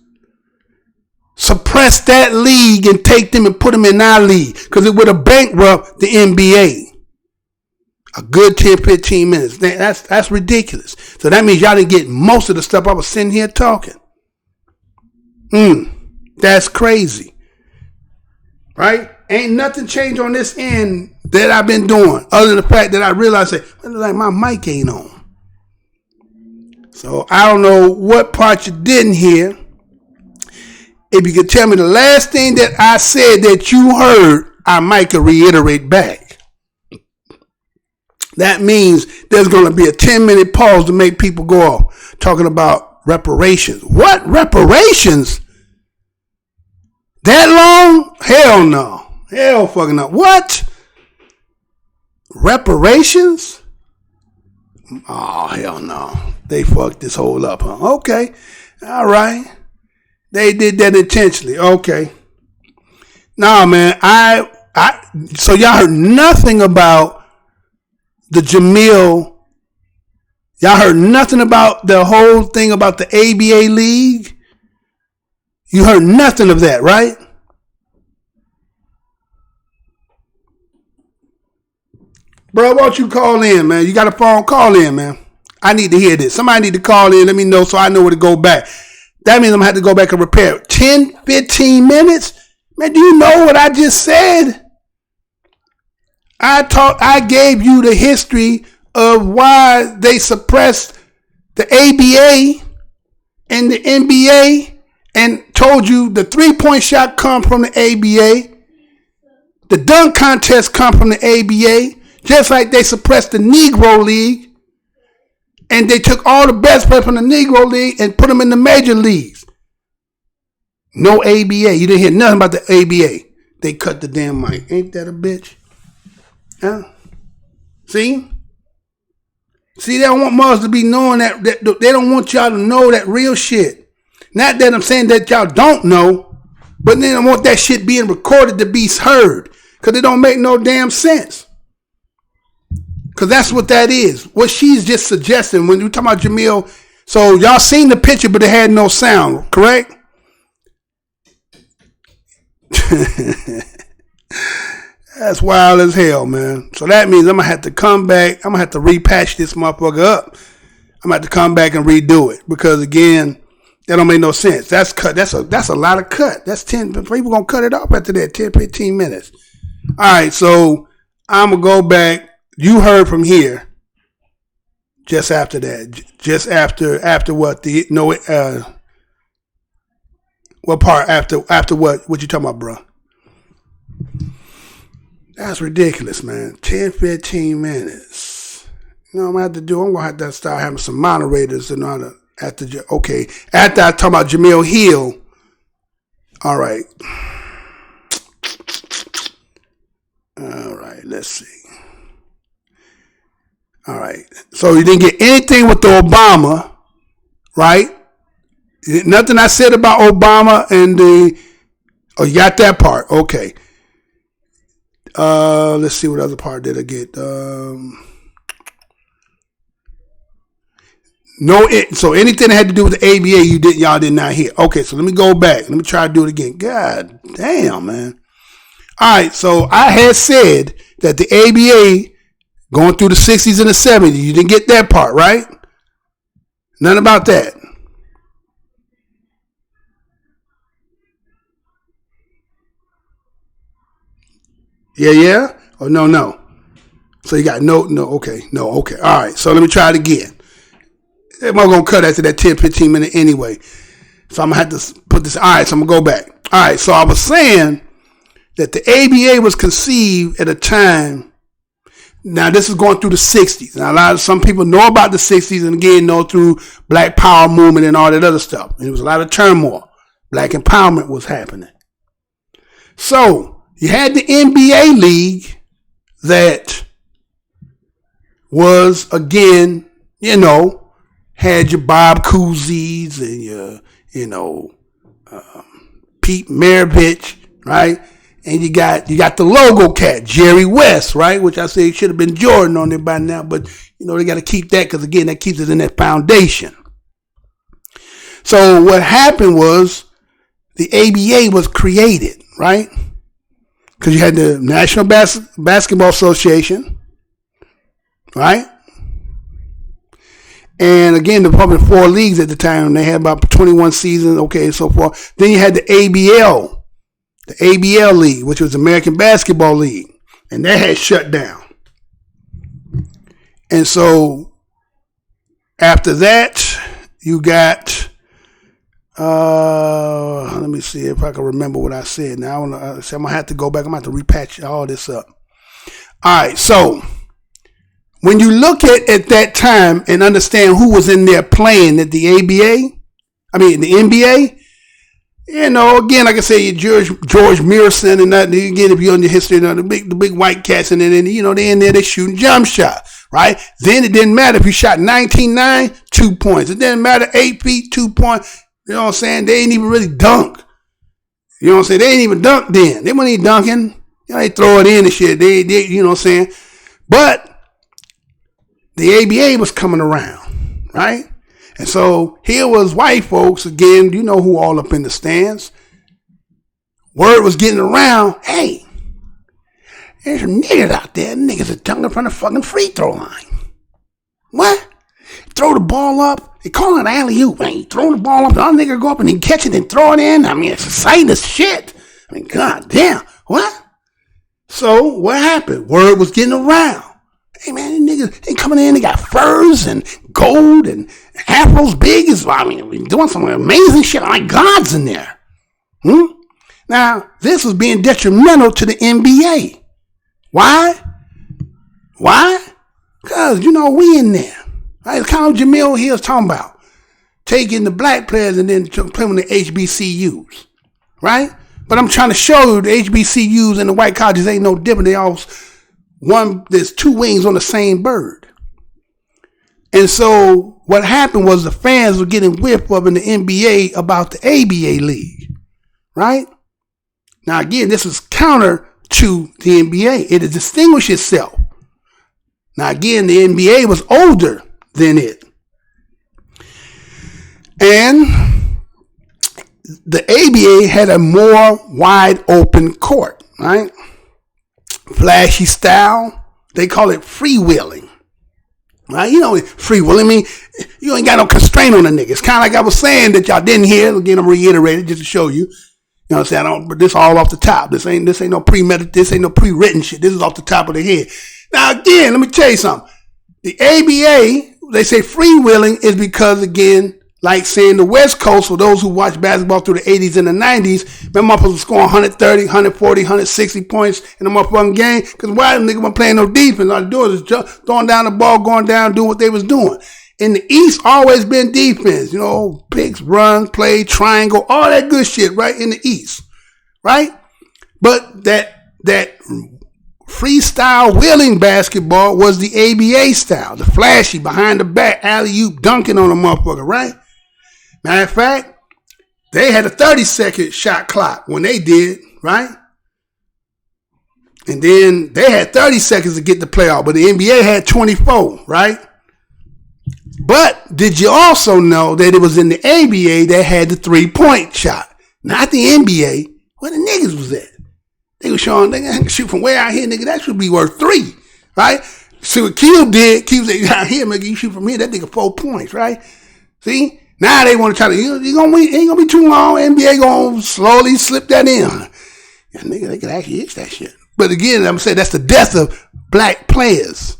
Suppress that league and take them and put them in our league because it would have bankrupted the NBA. A good 10, 15 minutes. That's ridiculous. So that means y'all didn't get most of the stuff I was sitting here talking. That's crazy. Right? Ain't nothing changed on this end that I've been doing other than the fact that I realized that like my mic ain't on. So I don't know what part you didn't hear. If you could tell me the last thing that I said that you heard, I might could reiterate back. That means there's going to be a 10-minute pause to make people go off talking about reparations. What reparations? That long? Hell no. Hell fucking no. What? Reparations? Oh, hell no. They fucked this whole up, huh? Okay. All right. They did that intentionally. Okay. Nah, man. So y'all heard nothing about the Jamil. Y'all heard nothing about the whole thing about the ABA league? You heard nothing of that, right? Bro, why don't you call in, man? You got a phone? Call in, man. I need to hear this. Somebody need to call in. Let me know so I know where to go back. That means I'm going to have to go back and repair it. 10, 15 minutes? Man, do you know what I just said? I gave you the history of why they suppressed the ABA and the NBA and told you the 3-point shot come from the ABA. The dunk contest come from the ABA. Just like they suppressed the Negro League. And they took all the best players from the Negro League and put them in the major leagues. No ABA. You didn't hear nothing about the ABA. They cut the damn mic. Ain't that a bitch? Huh? See? See, they don't want mothers to be knowing that they don't want y'all to know that real shit. Not that I'm saying that y'all don't know, but they don't want that shit being recorded to be heard. Because it don't make no damn sense. Because that's what that is. What she's just suggesting when you talk about Jamil. So y'all seen the picture, but it had no sound, correct? That's wild as hell, man. So that means I'm going to have to come back. I'm going to have to repatch this motherfucker up. I'm going to have to come back and redo it. Because again, that don't make no sense. That's cut. That's a lot of cut. That's 10. People going to cut it off after that. 10, 15 minutes. All right. So I'm going to go back. You heard from here. Just after that. Just after what? What part? After what? What you talking about, bro? That's ridiculous, man. 10, 15 minutes. You know what I'm going to have to start having some moderators in order after I talk about Jamel Hill. All right. All right, let's see. All right. So you didn't get anything with the Obama, right? Nothing I said about Obama and you got that part. Okay. Let's see what other part did I get. So anything that had to do with the ABA, y'all did not hear. Okay, so let me go back. Let me try to do it again. God damn, man. All right, so I had said that the ABA going through the 60s and the 70s, you didn't get that part, right? None about that. Yeah? Oh, no. So you got no, okay. All right, so let me try it again. I'm going to cut after that 10, 15 minute anyway. So I'm going to have to put this. All right, so I'm going to go back. All right, so I was saying that the ABA was conceived at a time. Now, this is going through the 60s. Now, some people know about the 60s and again know through Black Power movement and all that other stuff. And there was a lot of turmoil. Black empowerment was happening. So you had the NBA league that was, again, had your Bob Cousy's and your, Pete Maravich, right? And you got the logo cat, Jerry West, right? Which I say should have been Jordan on there by now, but they got to keep that because again, that keeps it in that foundation. So what happened was the ABA was created, right? Because you had the National Basketball Association, right? And again, the probably 4 leagues at the time. They had about 21 seasons, okay, and so forth. Then you had the ABL, League, which was the American Basketball League. And that had shut down. And so after that, you got, let me see if I can remember what I said. Now, I'm going to have to go back. I'm going to have to repatch all this up. All right, so when you look at that time and understand who was in there playing at the the NBA, again, like I say, George Mearson and that, again, if you're on your history, the big white cats, and then, they in there, they shooting jump shots, right? Then it didn't matter if you shot 19.9, 2 points. It didn't matter 8 feet, 2 points. You know what I'm saying? They ain't even really dunk. You know what I'm saying? They ain't even dunk then. They weren't even dunking. They throw it in and shit. They you know what I'm saying? But the ABA was coming around, right? And so here was white folks, again, who all up in the stands. Word was getting around, hey, there's some niggas out there. Niggas are dunking from the fucking free throw line. What? Throw the ball up. They call it an alley-oop. Man, you throw the ball up, the other nigga go up and he catch it and throw it in. It's exciting as shit. God damn. What? So what happened? Word was getting around. Hey man, these niggas, they coming in, they got furs and gold and afros big as, doing some amazing shit like gods in there. Now, this was being detrimental to the NBA. Why? Because, we in there. Right? It's kind of Jamel Hill's talking about. Taking the black players and then playing the HBCUs. Right? But I'm trying to show you the HBCUs and the white colleges ain't no different. They all there's 2 wings on the same bird. And so what happened was the fans were getting whipped up in the NBA about the ABA league, right? Now again, this is counter to the NBA. It has distinguished itself. Now again, the NBA was older than it. And the ABA had a more wide open court, right? Flashy style. They call it freewheeling. Right? Freewheeling, you ain't got no constraint on the nigga. It's kind of like I was saying that y'all didn't hear. Again, I'm reiterating just to show you. You know what I'm saying? But this all off the top. This ain't no premeditated, this ain't no pre-written shit. This is off the top of the head. Now again, let me tell you something. The ABA, they say freewheeling is because, again, like saying the West Coast, for those who watch basketball through the 80s and the 90s, them motherfuckers was scoring 130, 140, 160 points in a motherfucking game. Because why the nigga wasn't playing no defense? All they doing is just throwing down the ball, going down, doing what they was doing. In the East, always been defense. Picks, run, play, triangle, all that good shit, right? In the East, right? But that freestyle wheeling basketball was the ABA style, the flashy, behind the back, alley-oop, dunking on a motherfucker, right? Matter of fact, they had a 30-second shot clock when they did, right? And then they had 30 seconds to get the playoff, but the NBA had 24, right? But did you also know that it was in the ABA that had the 3-point shot, not the NBA? Where the niggas was at? They was showing they can shoot from way out here, nigga. That should be worth 3, right? See what Q did? Q said, out here, nigga, you shoot from here, that nigga 4 points, right? See? Now they want to try to, you gonna be, ain't gonna be too long. NBA gonna slowly slip that in. Yeah, nigga, they can actually itch that shit. But again, I'm saying that's the death of black players.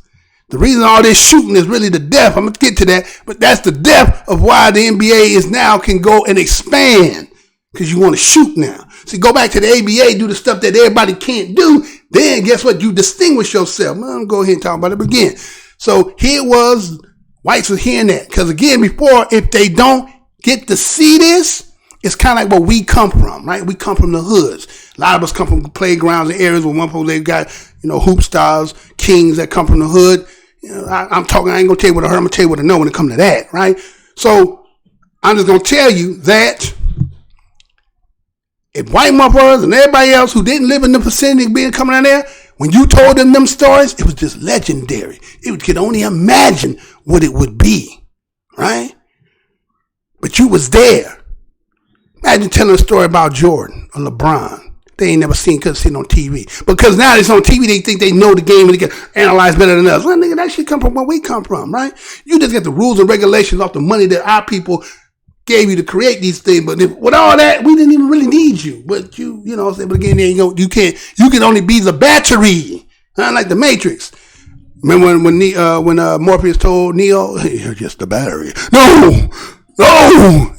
The reason all this shooting is really the death. I'm gonna get to that, but that's the death of why the NBA is now can go and expand because you want to shoot now. See, go back to the ABA, do the stuff that everybody can't do. Then guess what? You distinguish yourself. I'm gonna go ahead and talk about it again. So here it was. Whites was hearing that. Because again, before, if they don't get to see this, it's kind of like where we come from, right? We come from the hoods. A lot of us come from playgrounds and areas where one folks, they've got, hoop stars, kings that come from the hood. I'm talking, I ain't going to tell you what I heard, I'm going to tell you what I know when it comes to that, right? So I'm just going to tell you that if white motherfuckers and everybody else who didn't live in the vicinity being coming out there, when you told them stories, it was just legendary. You could only imagine what it would be, right? But you was there. Imagine telling a story about Jordan or LeBron. They ain't never seen, couldn't see it on TV. Because now it's on TV, they think they know the game and they can analyze better than us. Well, nigga, that shit come from where we come from, right? You just get the rules and regulations off the money that our people gave you to create these things. But with all that, we didn't even really need you. But but again, you can only be the battery, like the Matrix. Remember when Morpheus told Neo, hey, you're just the battery. No,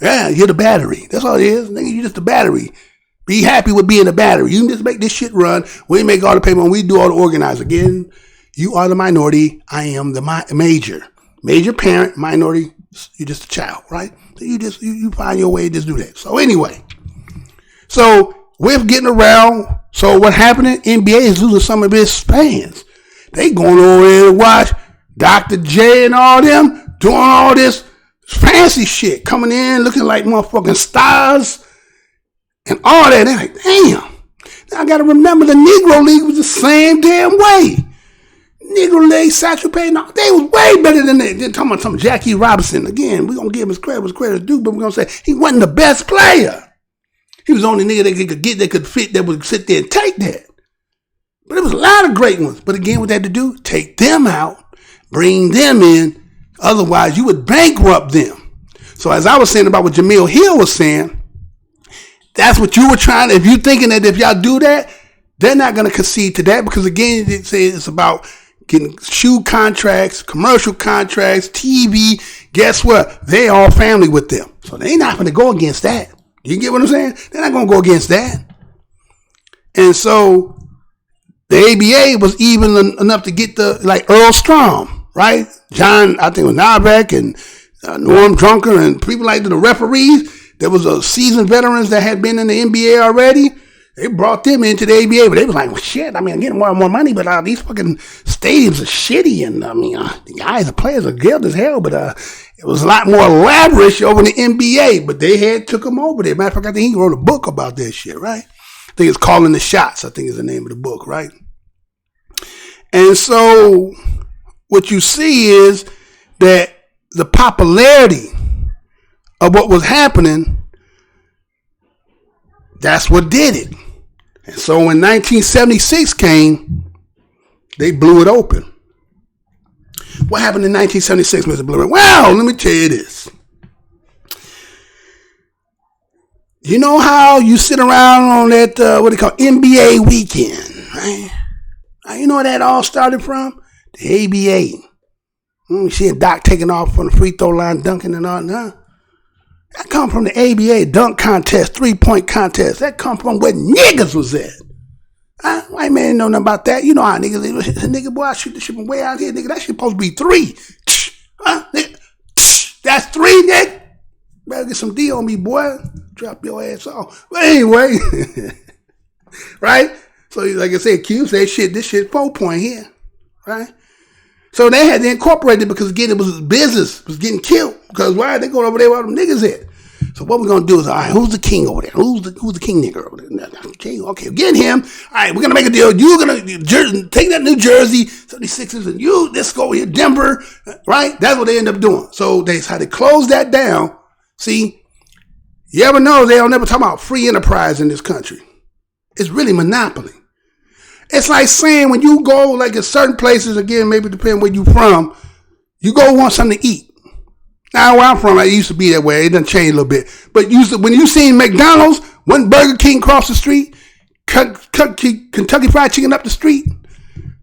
yeah, you're the battery. That's all it is, nigga. You're just the battery. Be happy with being a battery. You can just make this shit run. We make all the payment. We do all the organizing. Again, you are the minority. I am the major parent. Minority. You're just a child, right? So you find your way to just do that. So anyway, we're getting around. So what happening? NBA is losing some of its fans. They going over there to watch Dr. J and all them doing all this fancy shit, coming in looking like motherfucking stars and all that. They're like, damn. Now I got to remember the Negro League was the same damn way. Negro League, Satchel Paige, no, they was way better than that. They're talking about some Jackie Robinson. Again, we're going to give him his credit, what's credit due, but we're going to say he wasn't the best player. He was the only nigga they could get, that could fit, that would sit there and take that. But there was a lot of great ones. But again, what they had to do, take them out, bring them in. Otherwise, you would bankrupt them. So as I was saying about what JAMELEHILL was saying, that's what you were trying. If you're thinking that if y'all do that, they're not going to concede to that. Because again, they say it's about getting shoe contracts, commercial contracts, TV. Guess what? They all family with them. So they're not going to go against that. You get what I'm saying? They're not going to go against that. And so the ABA was even enough to get like Earl Strom, right? John, I think it was Nybeck and Norm Drunker and people like the referees. There was a seasoned veterans that had been in the NBA already. They brought them into the ABA, but they was like, well, shit, I mean, I'm getting more and more money, but these fucking stadiums are shitty. And I mean, the guys, the players are good as hell, but it was a lot more lavish over in the NBA, but they took them over there. Matter of fact, I think he wrote a book about that shit, right? I think it's Calling the Shots, I think is the name of the book, right? And so what you see is that the popularity of what was happening, that's what did it. And so when 1976 came, they blew it open. What happened in 1976, Mr. Blue? Well, let me tell you this. You know how you sit around on that, what they call NBA weekend, right? Now, you know where that all started from? The ABA. You see a Doc taking off from the free throw line, dunking and all that. That come from the ABA dunk contest, 3-point contest. That come from where niggas was at. White man didn't know nothing about that. You know how niggas, nigga, boy, I shoot the shit from way out here, nigga. That shit supposed to be 3. That's 3, nigga. Better get some D on me, boy. Drop your ass off. But anyway, right? So like I said, Q said, shit, this shit 4-point here, right? So they had to incorporate it because again, it was business, it was getting killed. Because why? They going over there where them niggas at. So what we're gonna do is, all right, who's the king over there? Who's the king nigga over there? King, okay, get him. All right, we're gonna make a deal. You're gonna take that New Jersey 76ers, and let's go here, Denver, right? That's what they end up doing. So that's how they close that down. See, you ever know they don't ever talk about free enterprise in this country. It's really monopoly. It's like saying when you go like in certain places, again, maybe depending where you from, you go want something to eat. Now where I'm from, it used to be that way. It done changed a little bit. But when you seen McDonald's, when Burger King across the street, Kentucky Fried Chicken up the street,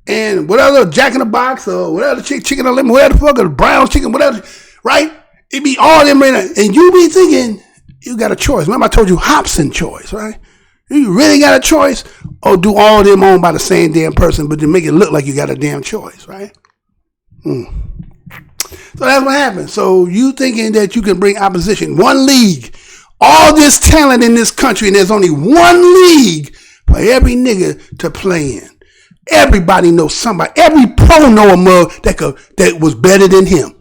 and whatever Jack in the Box or whatever chicken unlimited, whatever the fuck, or brown chicken, whatever, right? It be all them right now. And you be thinking, you got a choice. Remember I told you Hobson choice, right? You really got a choice, or do all of them owned by the same damn person, but to make it look like you got a damn choice, right? So that's what happened. So you thinking that you can bring opposition, one league, all this talent in this country, and there's only one league for every nigga to play in. Everybody knows somebody. Every pro know a mug that was better than him.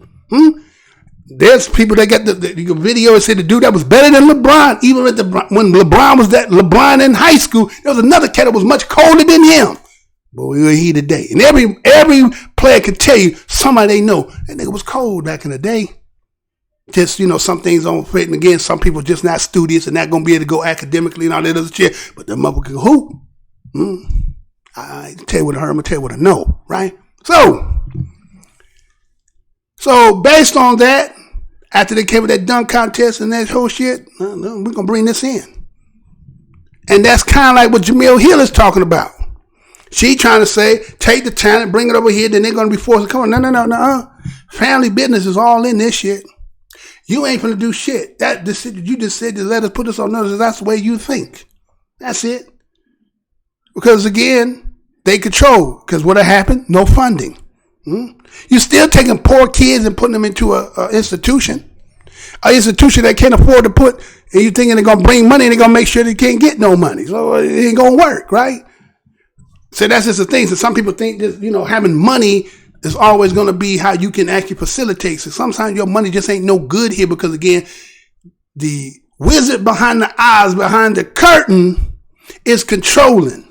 There's people that got the video and said the dude that was better than LeBron, even when LeBron was LeBron in high school, there was another cat that was much colder than him. But we're here today. And every player could tell you somebody they know. That nigga was cold back in the day. Just, some things don't fit. And again, some people just not studious and not going to be able to go academically and all that other shit. But them motherfuckers can hoop. I tell you what I heard, I'm going to tell you what I know, right? So based on that, after they came with that dunk contest and that whole shit, we're going to bring this in. And that's kind of like what JAMELEHILL is talking about. She trying to say, take the talent, bring it over here, then they're going to be forced to come on. No. Family business is all in this shit. You ain't going to do shit. You just said to let us put us on notice. That's the way you think. That's it. Because again, they control. Because what happened? No funding. You still taking poor kids and putting them into an institution. An institution that can't afford to put, and you thinking they're going to bring money and they're going to make sure they can't get no money. So it ain't going to work, right? So that's just the thing. So some people think that, having money is always going to be how you can actually facilitate. So sometimes your money just ain't no good here because, again, the wizard behind the eyes, behind the curtain is controlling.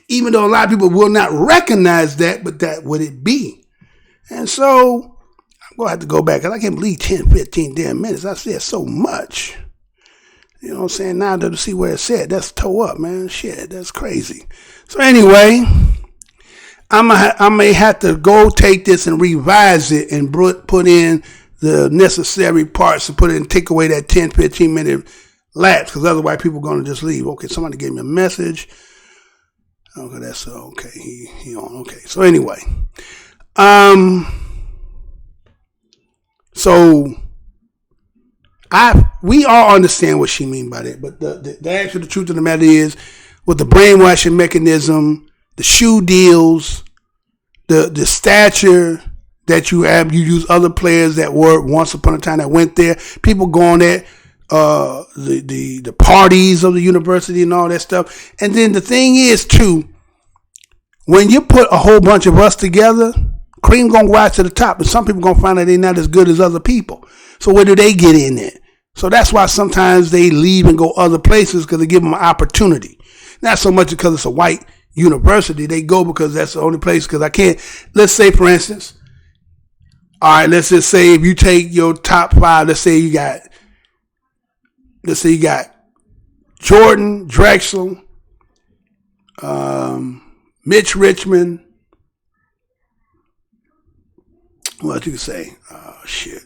Even though a lot of people will not recognize that, but that would it be. And so I'm going to have to go back because I can't believe 10, 15 damn minutes. I said so much. You know what I'm saying? Now to see where it's at, that's toe up, man. Shit, that's crazy. So anyway, I may have to go take this and revise it and put in the necessary parts to put it and take away that 10, 15 minute lapse because otherwise people are going to just leave. Okay, somebody gave me a message. Okay, that's okay. He on. Okay, so anyway, so we all understand what she mean by that, but the actual the truth of the matter is, with the brainwashing mechanism, the shoe deals, the stature that you have, you use other players that were once upon a time that went there. People go on there, the parties of the university and all that stuff. And then the thing is too, when you put a whole bunch of us together, cream gonna rise to the top, and some people gonna find that they're not as good as other people. So where do they get in there? So that's why sometimes they leave and go other places because they give them an opportunity. Not so much because it's a white university. They go because that's the only place. Because I can't. Let's say, for instance, all right. Let's just say if you take your top five. Let's say you got Jordan, Drexel, Mitch Richmond. What you can say? Oh shit.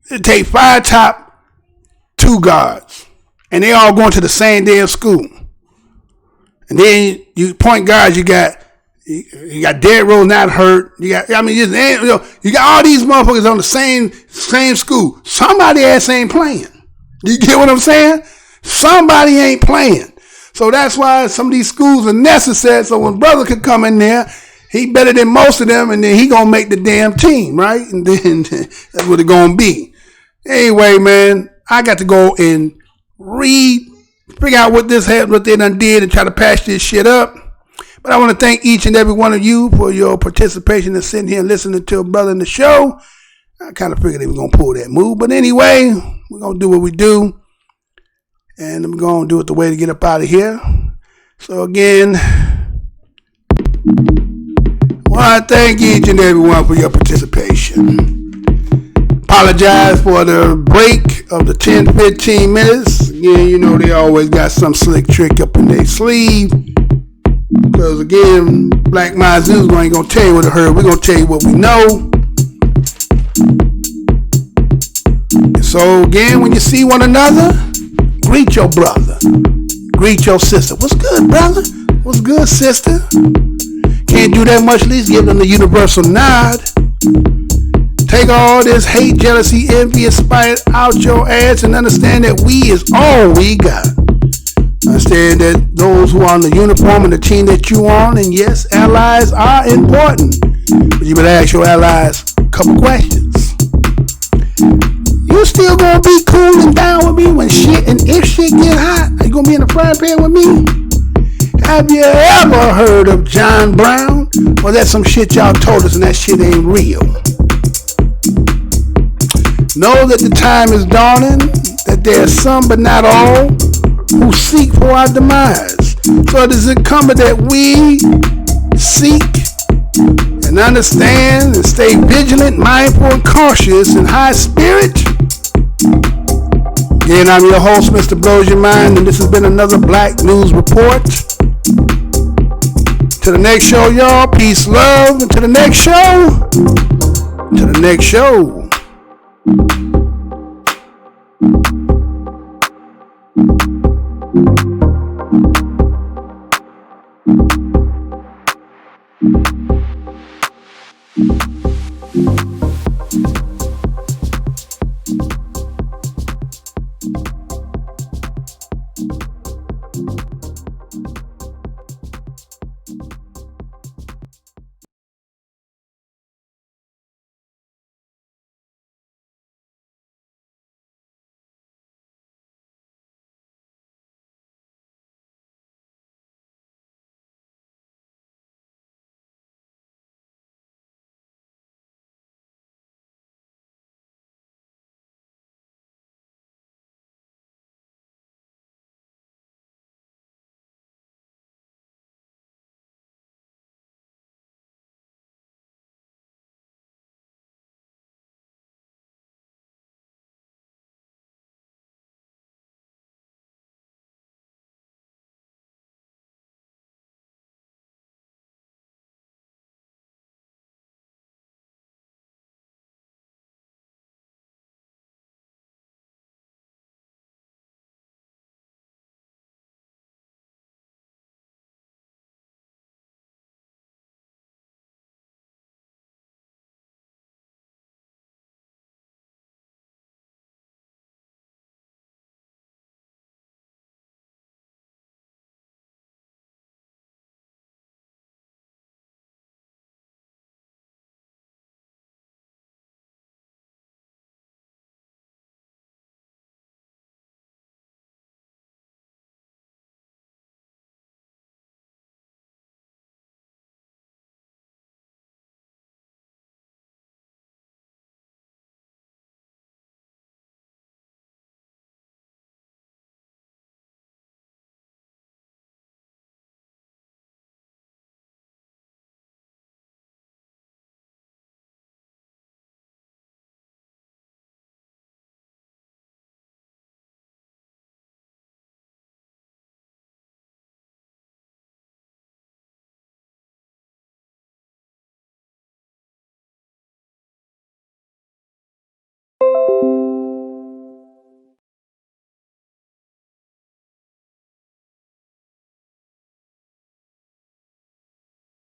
It take 5 top 2 guards, and they all going to the same damn school. And then you point guards, you got Derrick Rose not hurt. You got all these motherfuckers on the same school. Somebody else ain't playing. You get what I'm saying? Somebody ain't playing. So that's why some of these schools are necessary. So when brother could come in there, he better than most of them, and then he gonna make the damn team, right? And then that's what it gonna be. Anyway, man, I got to go and figure out what they done did and try to patch this shit up. But I want to thank each and every one of you for your participation and sitting here and listening to a brother in the show. I kind of figured they were going to pull that move. But anyway, we're going to do what we do. And I'm going to do it the way to get up out of here. So again, I thank each and every one for your participation. Apologize for the break of the 10-15 minutes. Again, you know they always got some slick trick up in their sleeve. Because again, Black MINDZ ain't going to tell you what it heard. We're going to tell you what we know. And so again, when you see one another, greet your brother. Greet your sister. What's good, brother? What's good, sister? Can't do that much, at least give them the universal nod. Take all this hate, jealousy, envy, and spite out your ass and understand that we is all we got. Understand that those who are on the uniform and the team that you on, and yes, allies are important. But you better ask your allies a couple questions. You still gonna be cool and down with me when shit and if shit get hot? Are you gonna be in the frying pan with me? Have you ever heard of John Brown? Well, that's some shit y'all told us and that shit ain't real. Know that the time is dawning, that there are some but not all who seek for our demise. So it is incumbent that we seek and understand and stay vigilant, mindful, and cautious in high spirit. Again, I'm your host, Mr. Blows Your Mind, and this has been another Black News Report. To the next show, y'all. Peace, love, and to the next show. To the next show.